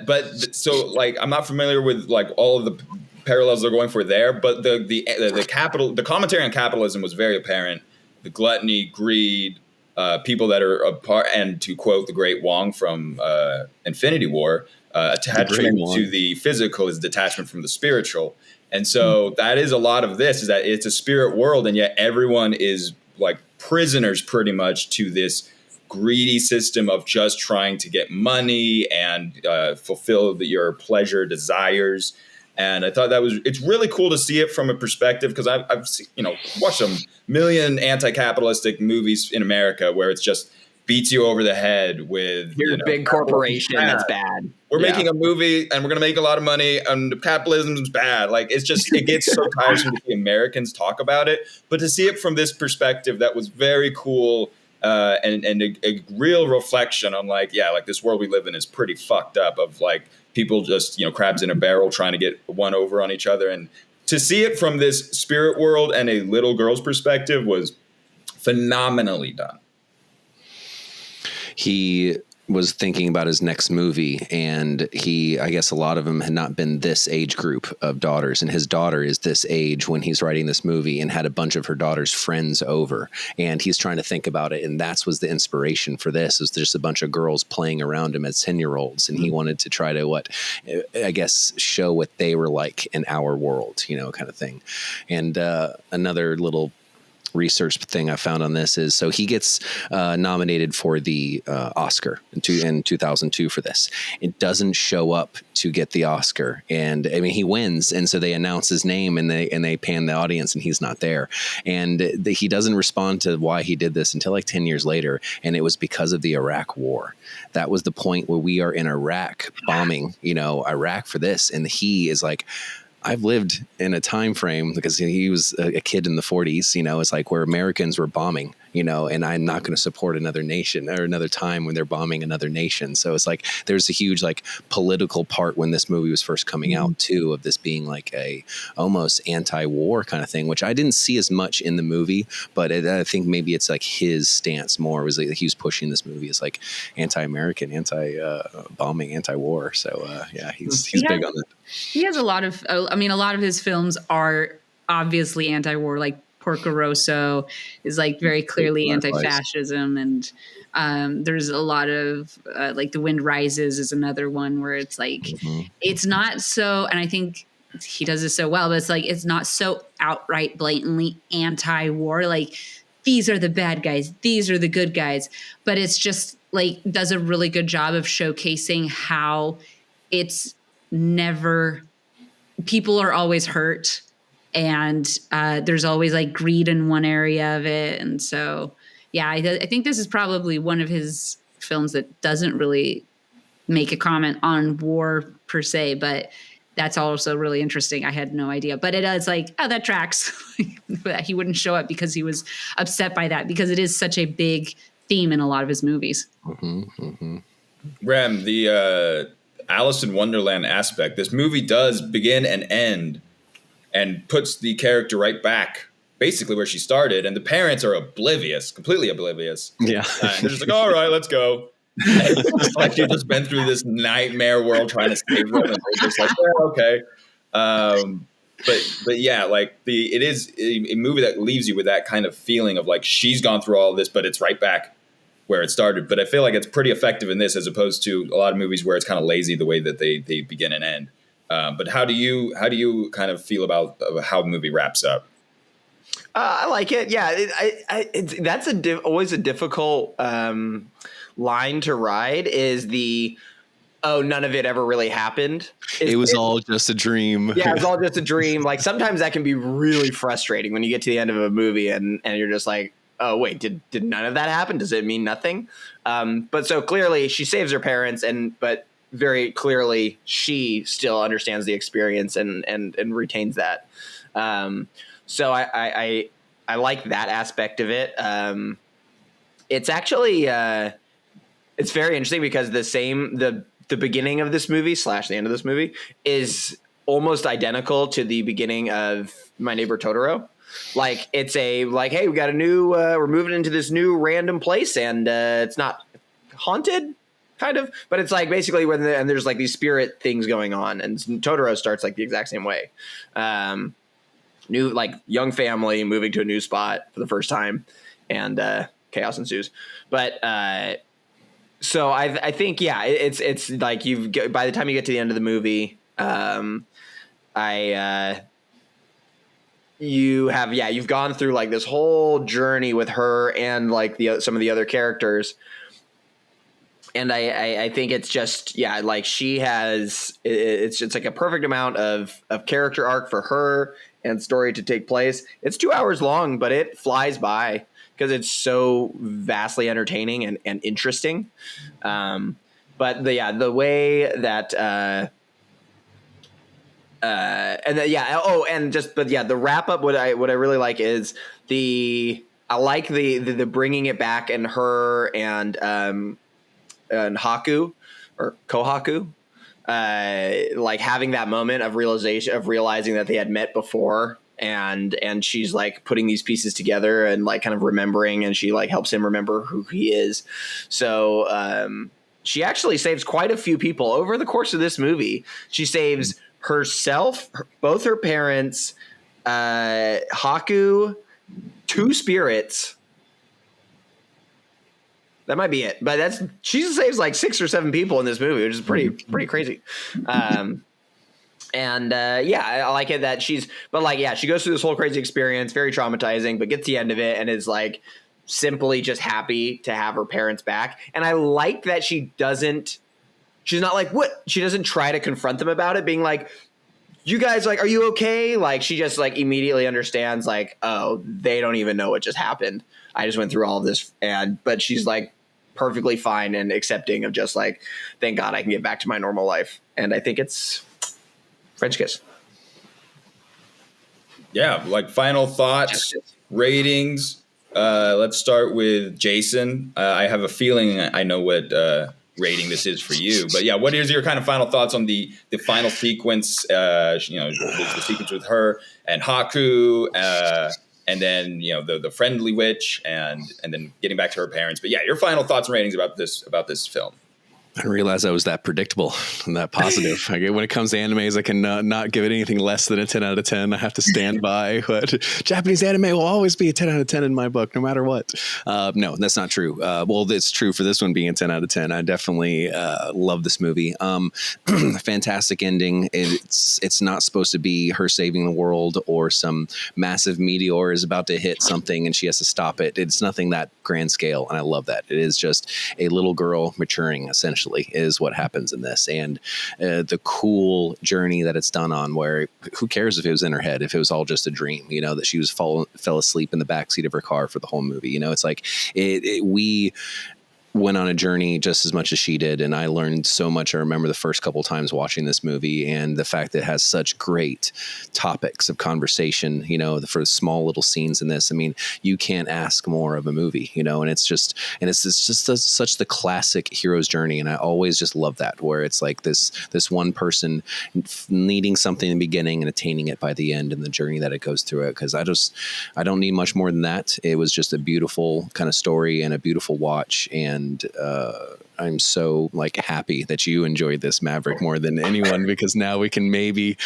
But so like I'm not familiar with like all of the parallels they're going for there, but the commentary on capitalism was very apparent. The gluttony, greed, people that are apart, and to quote the great Wong from Infinity War, attachment to the physical is detachment from the spiritual. And so that is a lot of this, is that it's a spirit world, and yet everyone is like prisoners pretty much to this greedy system of just trying to get money and fulfill your pleasure desires. And I thought it's really cool to see it from a perspective, because I've seen, watched a million anti-capitalistic movies in America where it's just beats you over the head with your big corporation that's bad. We're making a movie and we're going to make a lot of money, and capitalism is bad. Like it gets so tiresome to see Americans talk about it, but to see it from this perspective, that was very cool. And a real reflection on like this world we live in is pretty fucked up, of like people just, crabs in a barrel trying to get one over on each other. And to see it from this spirit world and a little girl's perspective was phenomenally done. He was thinking about his next movie, and I guess a lot of them had not been this age group of daughters, and his daughter is this age when he's writing this movie, and had a bunch of her daughter's friends over, and he's trying to think about it, and that was the inspiration for this, is just a bunch of girls playing around him as 10-year-olds, and he wanted to try to show what they were like in our world, kind of thing. And another little research thing I found on this is, so he gets nominated for the Oscar in 2002 for this. It doesn't show up to get the Oscar, and I mean he wins, and so they announce his name and they pan the audience, and he's not there, and he doesn't respond to why he did this until like 10 years later, and it was because of the Iraq War. That was the point where we are in Iraq bombing, Iraq for this, and he is like, I've lived in a time frame, because he was a kid in the 40s, it's like where Americans were bombing, and I'm not going to support another nation or another time when they're bombing another nation. So it's like there's a huge like political part when this movie was first coming out too, of this being like a almost anti-war kind of thing, which I didn't see as much in the movie, but I think maybe it's like his stance more was like he was pushing this movie as like anti-American, anti-bombing, anti-war. So he's big on that. He has a lot of his films are obviously anti-war, like Porco Rosso is like very clearly anti-fascism, and there's a lot of like The Wind Rises is another one where it's like it's not so, and I think he does this so well, but it's like it's not so outright blatantly anti-war, like these are the bad guys, these are the good guys, but it's just like does a really good job of showcasing how it's never, people are always hurt, and there's always like greed in one area of it. And so I think this is probably one of his films that doesn't really make a comment on war per se, but that's also really interesting. I had no idea, but it is like, oh, that tracks. But he wouldn't show up because he was upset by that, because it is such a big theme in a lot of his movies. Rem, the Alice in Wonderland aspect, this movie does begin and end and puts the character right back basically where she started, and the parents are completely oblivious. Yeah. And they're just like, all right, let's go. Like she's just been through this nightmare world trying to save them, and they're just like, yeah, okay. But yeah, like it is a movie that leaves you with that kind of feeling of like she's gone through all of this, but it's right back where it started. But I feel like it's pretty effective in this, as opposed to a lot of movies where it's kind of lazy the way that they begin and end. But how do you kind of feel about how the movie wraps up? I like it. Yeah, that's always a difficult line to ride. Is the none of it ever really happened. It was all just a dream. Yeah, it was all just a dream. Like sometimes that can be really frustrating when you get to the end of a movie and you're just like, oh wait, did none of that happen? Does it mean nothing? But so clearly she saves her parents, but very clearly she still understands the experience and retains that. So I like that aspect of it. It's actually it's very interesting because the beginning of this movie / the end of this movie is almost identical to the beginning of My Neighbor Totoro. Like it's hey, we got a new we're moving into this new random place, and it's not haunted, kind of, but it's like basically and there's like these spirit things going on, and Totoro starts like the exact same way. New, like, young family moving to a new spot for the first time, and chaos ensues. But so I think, yeah, it's like by the time you get to the end of the movie, you've gone through like this whole journey with her and like some of the other characters. And I think it's just, yeah, like she has, it's like a perfect amount of character arc for her and story to take place. It's 2 hours long, but it flies by because it's so vastly entertaining and interesting. But the way that, the wrap up, what I really like is I like the bringing it back, and her and Haku or Kohaku, like having that moment of realizing that they had met before, and she's like putting these pieces together and like kind of remembering, and she like helps him remember who he is. So she actually saves quite a few people over the course of this movie. She saves herself, both her parents, Haku, 2 spirits. That might be it, but she saves like 6 or 7 people in this movie, which is pretty crazy. I like it that she goes through this whole crazy experience, very traumatizing, but gets to the end of it and is like simply just happy to have her parents back. And I like that she's not like, what? She doesn't try to confront them about it, being like, you guys, like, are you okay? Like, she just like immediately understands like, oh, they don't even know what just happened. I just went through all of this. But she's like perfectly fine and accepting of just like, thank God I can get back to my normal life. And I think it's French kiss. Yeah. Like final thoughts, ratings. Let's start with Jason. I have a feeling I know what rating this is for you, but yeah, what is your kind of final thoughts on the final sequence? The sequence with her and Haku, and then the friendly witch, and then getting back to her parents. But yeah, your final thoughts and ratings about this film. I didn't realize I was that predictable and that positive. When it comes to animes, I can not give it anything less than a 10 out of 10. I have to stand by what Japanese anime will always be a 10 out of 10 in my book, no matter what. No, that's not true. Well, it's true for this one being a 10 out of 10. I definitely love this movie. Fantastic ending. It's not supposed to be her saving the world or some massive meteor is about to hit something and she has to stop it. It's nothing that grand scale, and I love that. It is just a little girl maturing, essentially, is what happens in this, and the cool journey that it's done on, where who cares if it was in her head, if it was all just a dream, that she was fell asleep in the backseat of her car for the whole movie. It's like we went on a journey just as much as she did, and I learned so much. I remember the first couple times watching this movie, and the fact that it has such great topics of conversation, for small little scenes in this. I mean, you can't ask more of a movie, and it's just such the classic hero's journey, and I always just love that, where it's like this one person needing something in the beginning and attaining it by the end, and the journey that it goes through it. Because I don't need much more than that. It was just a beautiful kind of story and a beautiful watch, and I'm so like happy that you enjoyed this, Maverick, more than anyone, because now we can maybe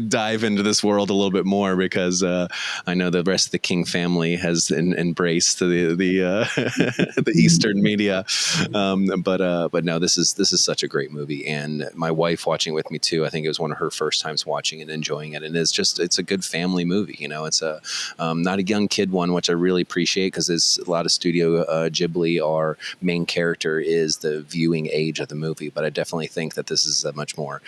dive into this world a little bit more, because I know the rest of the King family has embraced the the Eastern media. But no, this is such a great movie, and my wife watching with me too. I think it was one of her first times watching and enjoying it, and it's a good family movie. You know, it's a not a young kid one, which I really appreciate, because there's a lot of Studio Ghibli, our main character is the viewing age of the movie, but I definitely think that this is a much more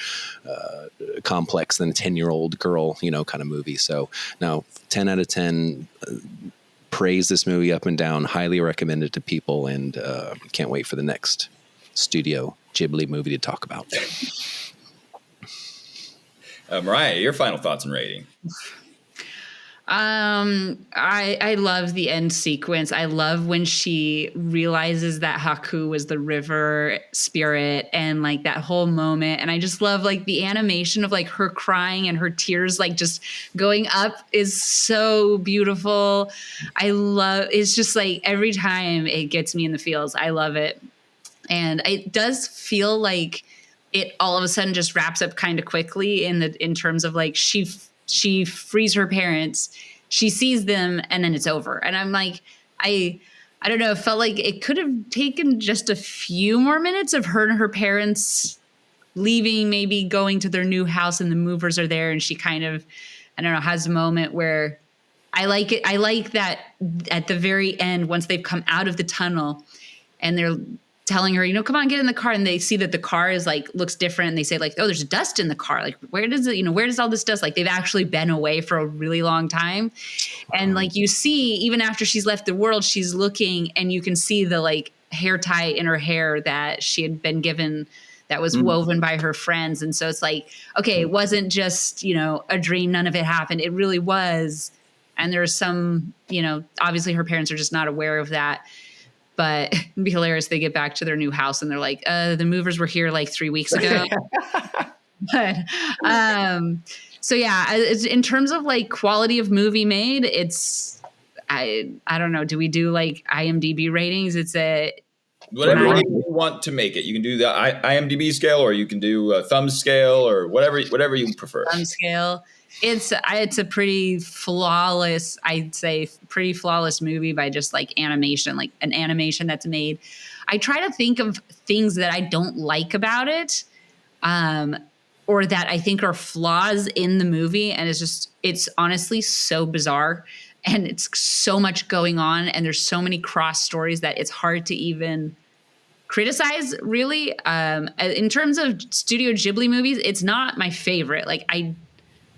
complex than a 10-year-old girl, you know, kind of movie. So now 10 out of 10. Praise this movie up and down, highly recommend it to people, and can't wait for the next Studio Ghibli movie to talk about. Mariah, your final thoughts and rating. I love the end sequence. I love when she realizes that Haku was the river spirit, and like that whole moment. And I just love like the animation of like her crying and her tears like just going up is so beautiful. It's just like every time it gets me in the feels. I love it. And it does feel like it all of a sudden just wraps up kind of quickly in terms of like she frees her parents, she sees them, and then it's over. And I'm like, I don't know, it felt like it could have taken just a few more minutes of her and her parents leaving, maybe going to their new house and the movers are there, and she kind of, I don't know, has a moment where I like it. I like that at the very end, once they've come out of the tunnel and they're telling her, you know, come on, get in the car. And they see that the car is like, looks different. And they say like, oh, there's dust in the car. Like, where does all this dust? Like they've actually been away for a really long time. And like, you see, even after she's left the world, she's looking and you can see the like hair tie in her hair that she had been given, that was woven by her friends. And so it's like, okay, it wasn't just, you know, a dream. None of it happened. It really was. And there's some, you know, obviously her parents are just not aware of that. But it'd be hilarious. They get back to their new house and they're like, the movers were here like 3 weeks ago. But so yeah, in terms of like quality of movie made, it's, I don't know. Do we do like IMDb ratings? It's Whatever you want to make it. You can do the IMDb scale, or you can do a thumb scale, or whatever you prefer. Thumb scale. It's a pretty flawless, I'd say, pretty flawless movie by just like animation, like an animation that's made. I try to think of things that I don't like about it, or that I think are flaws in the movie. And it's honestly so bizarre, and it's so much going on, and there's so many cross stories that it's hard to even criticize, really. In terms of Studio Ghibli movies, it's not my favorite. Like I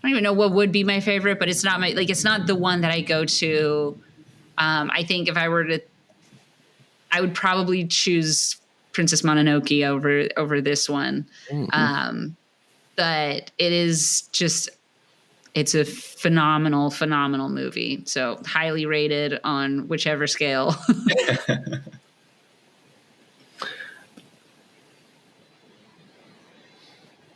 don't even know what would be my favorite, but it's not it's not the one that I go to. I think if I were to, I would probably choose Princess Mononoke over this one. Mm-hmm. But it is just, it's a phenomenal, phenomenal movie. So highly rated on whichever scale.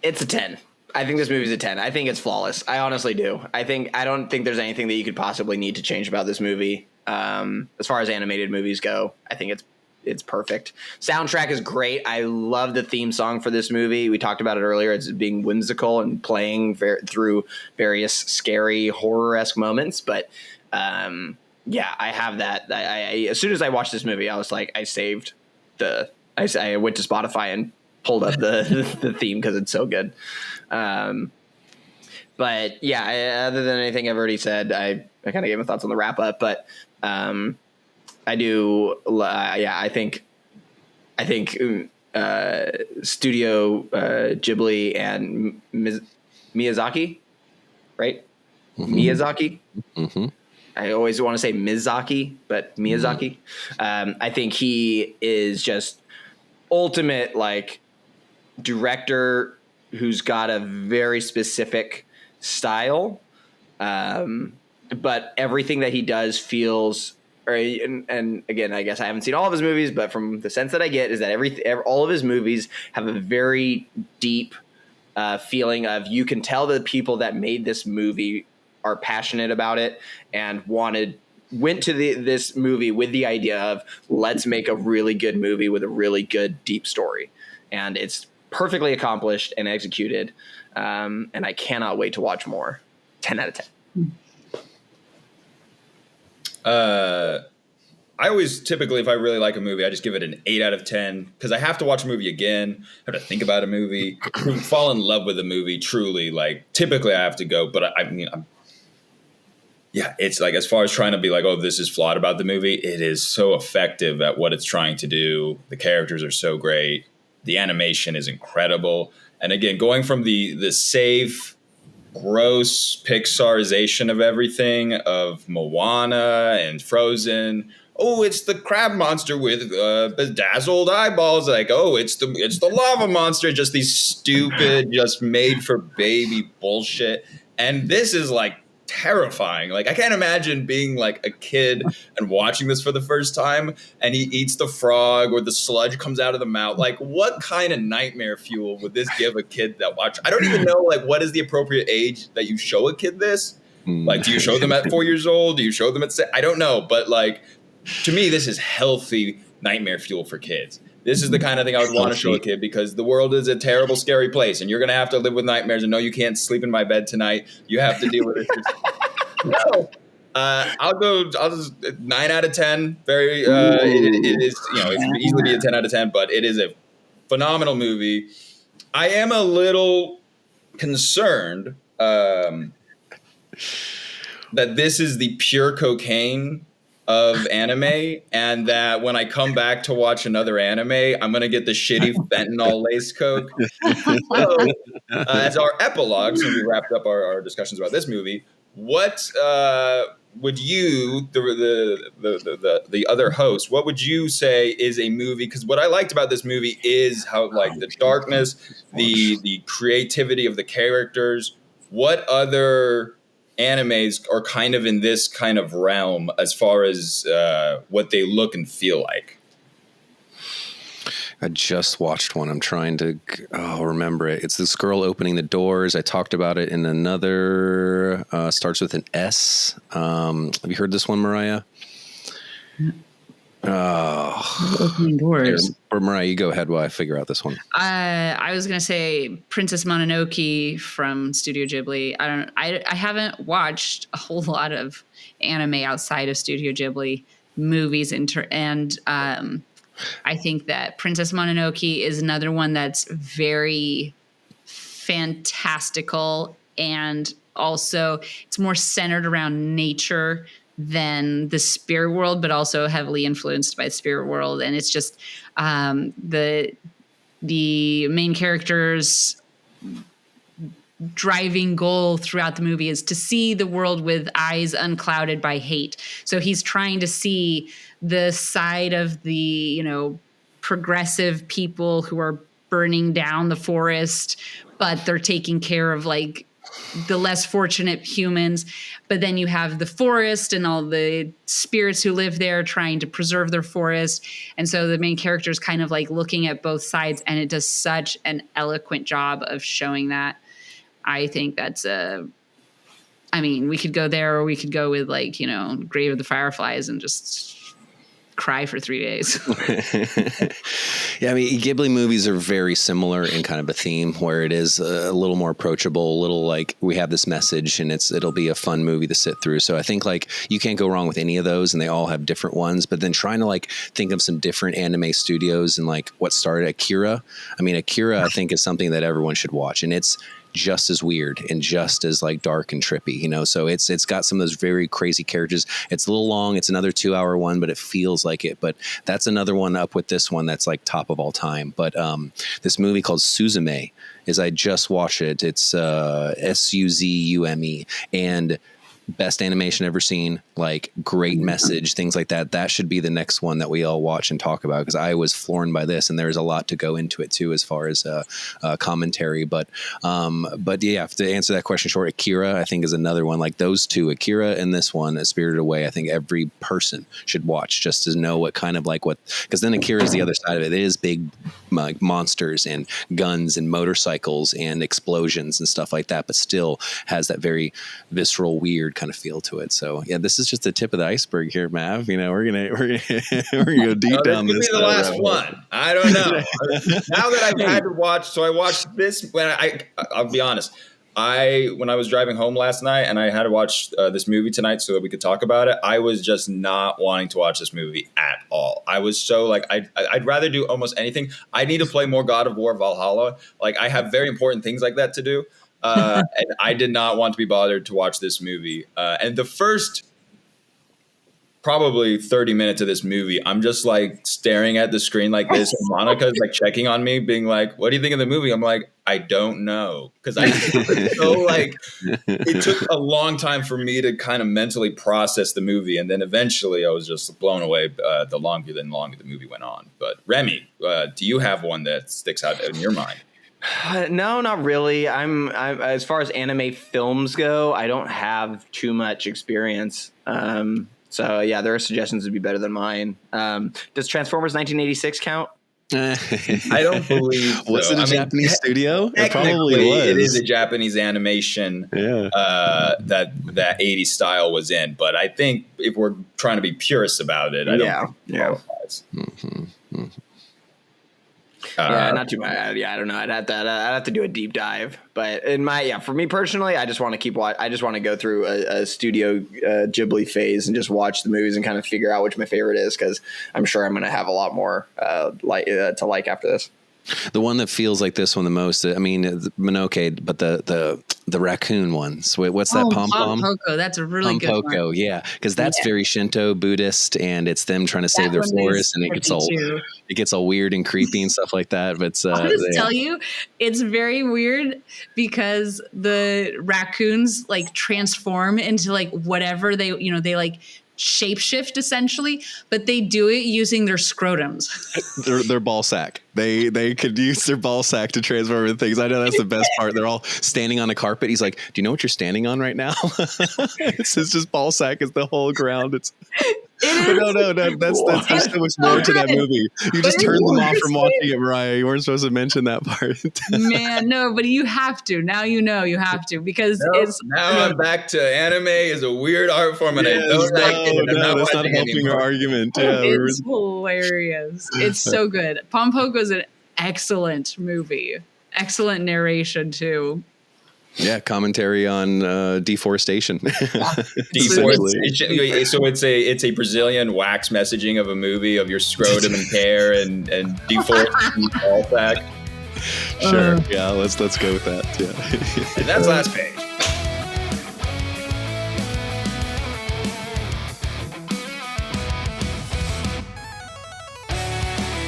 It's a 10. I think this movie's a 10. I think it's flawless. I honestly do. I don't think there's anything that you could possibly need to change about this movie. As far as animated movies go, I think it's perfect. Soundtrack is great. I love the theme song for this movie. We talked about it earlier. It's being whimsical and playing through various scary horror-esque moments. But yeah, I have that. I as soon as I watched this movie, I was like, I went to Spotify and pulled up the theme because it's so good. But yeah, other than anything I've already said, I kind of gave my thoughts on the wrap up, but I do. Yeah, I think Studio Ghibli and Miyazaki, right? Mm-hmm. Miyazaki. Mm-hmm. I always want to say Miyazaki, but Miyazaki. Mm-hmm. I think he is just ultimate like director who's got a very specific style, but everything that he does feels. And again, I guess I haven't seen all of his movies, but from the sense that I get is that all of his movies have a very deep feeling of, you can tell the people that made this movie are passionate about it and wanted went to this movie with the idea of let's make a really good movie with a really good deep story, and it's perfectly accomplished and executed. And I cannot wait to watch more. 10 out of 10. I always typically, if I really like a movie, I just give it an 8 out of 10 because I have to watch a movie again. I have to think about a movie, fall in love with a movie. Truly, like typically, I have to go. But it's like as far as trying to be like, oh, this is flawed about the movie. It is so effective at what it's trying to do. The characters are so great. The animation is incredible. And again, going from the safe, gross Pixarization of everything of Moana and Frozen. Oh, it's the crab monster with bedazzled eyeballs. Like, oh, it's the lava monster. Just these stupid, just made for baby bullshit. And this is like terrifying. Like, I can't imagine being like a kid and watching this for the first time, and he eats the frog or the sludge comes out of the mouth. Like, what kind of nightmare fuel would this give a kid that watch? I don't even know like what is the appropriate age that you show a kid this. Like, do you show them at 4 years old? Do you show them at 6? I don't know, but like. To me, this is healthy nightmare fuel for kids. This is the kind of thing I would want to show a kid because the world is a terrible, scary place, and you're going to have to live with nightmares. And no, you can't sleep in my bed tonight. You have to deal with it. No. I'll just 9 out of 10. Very, it is, it can easily be a 10 out of 10, but it is a phenomenal movie. I am a little concerned that this is the pure cocaine of anime, and that when I come back to watch another anime, I'm gonna get the shitty fentanyl lace coke. So, as our epilogue, so we wrapped up our discussions about this movie, what would you, the other host, what would you say is a movie? Because what I liked about this movie is how like the darkness, the creativity of the characters. What other animes are kind of in this kind of realm as far as what they look and feel like? I just watched one. I'm trying to remember it. It's this girl opening the doors. I talked about it in another, starts with an S. Have you heard this one, Mariah? Opening doors. Or Mariah, you go ahead while I figure out this one. I was gonna say Princess Mononoke from Studio Ghibli. I haven't watched a whole lot of anime outside of Studio Ghibli movies, and I think that Princess Mononoke is another one that's very fantastical, and also it's more centered around nature than the spirit world, but also heavily influenced by the spirit world. And it's just the main character's driving goal throughout the movie is to see the world with eyes unclouded by hate. So he's trying to see the side of the, progressive people who are burning down the forest, but they're taking care of like the less fortunate humans. But then you have the forest and all the spirits who live there trying to preserve their forest. And so the main character is kind of like looking at both sides, and it does such an eloquent job of showing that. I think that's we could go there, or we could go with like, Grave of the Fireflies and just cry for 3 days. Yeah, Ghibli movies are very similar in kind of a theme where it is a little more approachable, a little like we have this message and it'll be a fun movie to sit through. So I think like you can't go wrong with any of those, and they all have different ones. But then trying to like think of some different anime studios and like what started Akira. Akira I think is something that everyone should watch, and it's just as weird and just as like dark and trippy, so it's got some of those very crazy characters. It's a little long. It's another 2-hour one, but it feels like it. But that's another one up with this one that's like top of all time. But this movie called Suzume I just watched it. It's Suzume, and best animation ever seen, like great message, things like that. That should be the next one that we all watch and talk about, because I was floored by this, and there's a lot to go into it too as far as commentary. But yeah, to answer that question short, Akira I think is another one. Like those two, Akira and this one, Spirited Away, I think every person should watch just to know what kind of like what, because then Akira is the other side of it. It is big like monsters and guns and motorcycles and explosions and stuff like that, but still has that very visceral, weird kind of feel to it. So yeah, this is just the tip of the iceberg here, Mav. You know, we're gonna go deep down this. This Could be the last one. I don't know. Now that I've had to watch, so I watched this when I'll be honest. When I was driving home last night and I had to watch this movie tonight so that we could talk about it, I was just not wanting to watch this movie at all. I was so like, I'd rather do almost anything. I need to play more God of War Valhalla. Like, I have very important things like that to do. And I did not want to be bothered to watch this movie. And the first probably 30 minutes of this movie, I'm just like staring at the screen like this. And Monica's like checking on me, being like, what do you think of the movie? I'm like, I don't know. Because it took a long time for me to kind of mentally process the movie. And then eventually I was just blown away the longer the movie went on. But Remy, do you have one that sticks out in your mind? No, not really. I'm as far as anime films go, I don't have too much experience. So yeah, their suggestions would be better than mine. Does Transformers 1986 count? I don't believe so. Was it a Japanese studio? It probably was. It is a Japanese animation that 80s style was in. But I think if we're trying to be purists about it, I don't think it qualifies. Not too much. I don't know. I'd have to do a deep dive. But for me personally, I just want to I just want to go through a Studio Ghibli phase and just watch the movies and kind of figure out which my favorite is, because I'm sure I'm going to have a lot more to like after this. The one that feels like this one the most, I mean, Mononoke, but the raccoon ones. Wait, what's that? Pom Pom? Poko. That's a really good one. Poko, yeah, because that's very Shinto Buddhist, and it's them trying to save their forest, and it gets all weird and creepy and stuff like that. But I'll just tell you, it's very weird because the raccoons like transform into like whatever they like shapeshift essentially, but they do it using their scrotums. their ball sack. They could use their ball sack to transform into things. I know that's the best part. They're all standing on a carpet. He's like, do you know what you're standing on right now? It's just ball sack is the whole ground. No, there's so much more to that movie. You just turned them off from watching it, Mariah. You weren't supposed to mention that part. Man, no, but you have to. Now you know you have to, because now I'm back to anime is a weird art form, and I don't like it. No, that's not helping our argument. Yeah, it's hilarious. It's so good. Pom Poko is an excellent movie. Excellent narration too. Yeah, commentary on deforestation. Deforestation. So it's a Brazilian wax messaging of a movie of your scrotum and hair and deforestation ball sack. Sure. Yeah, let's go with that. Yeah. And that's Last Page.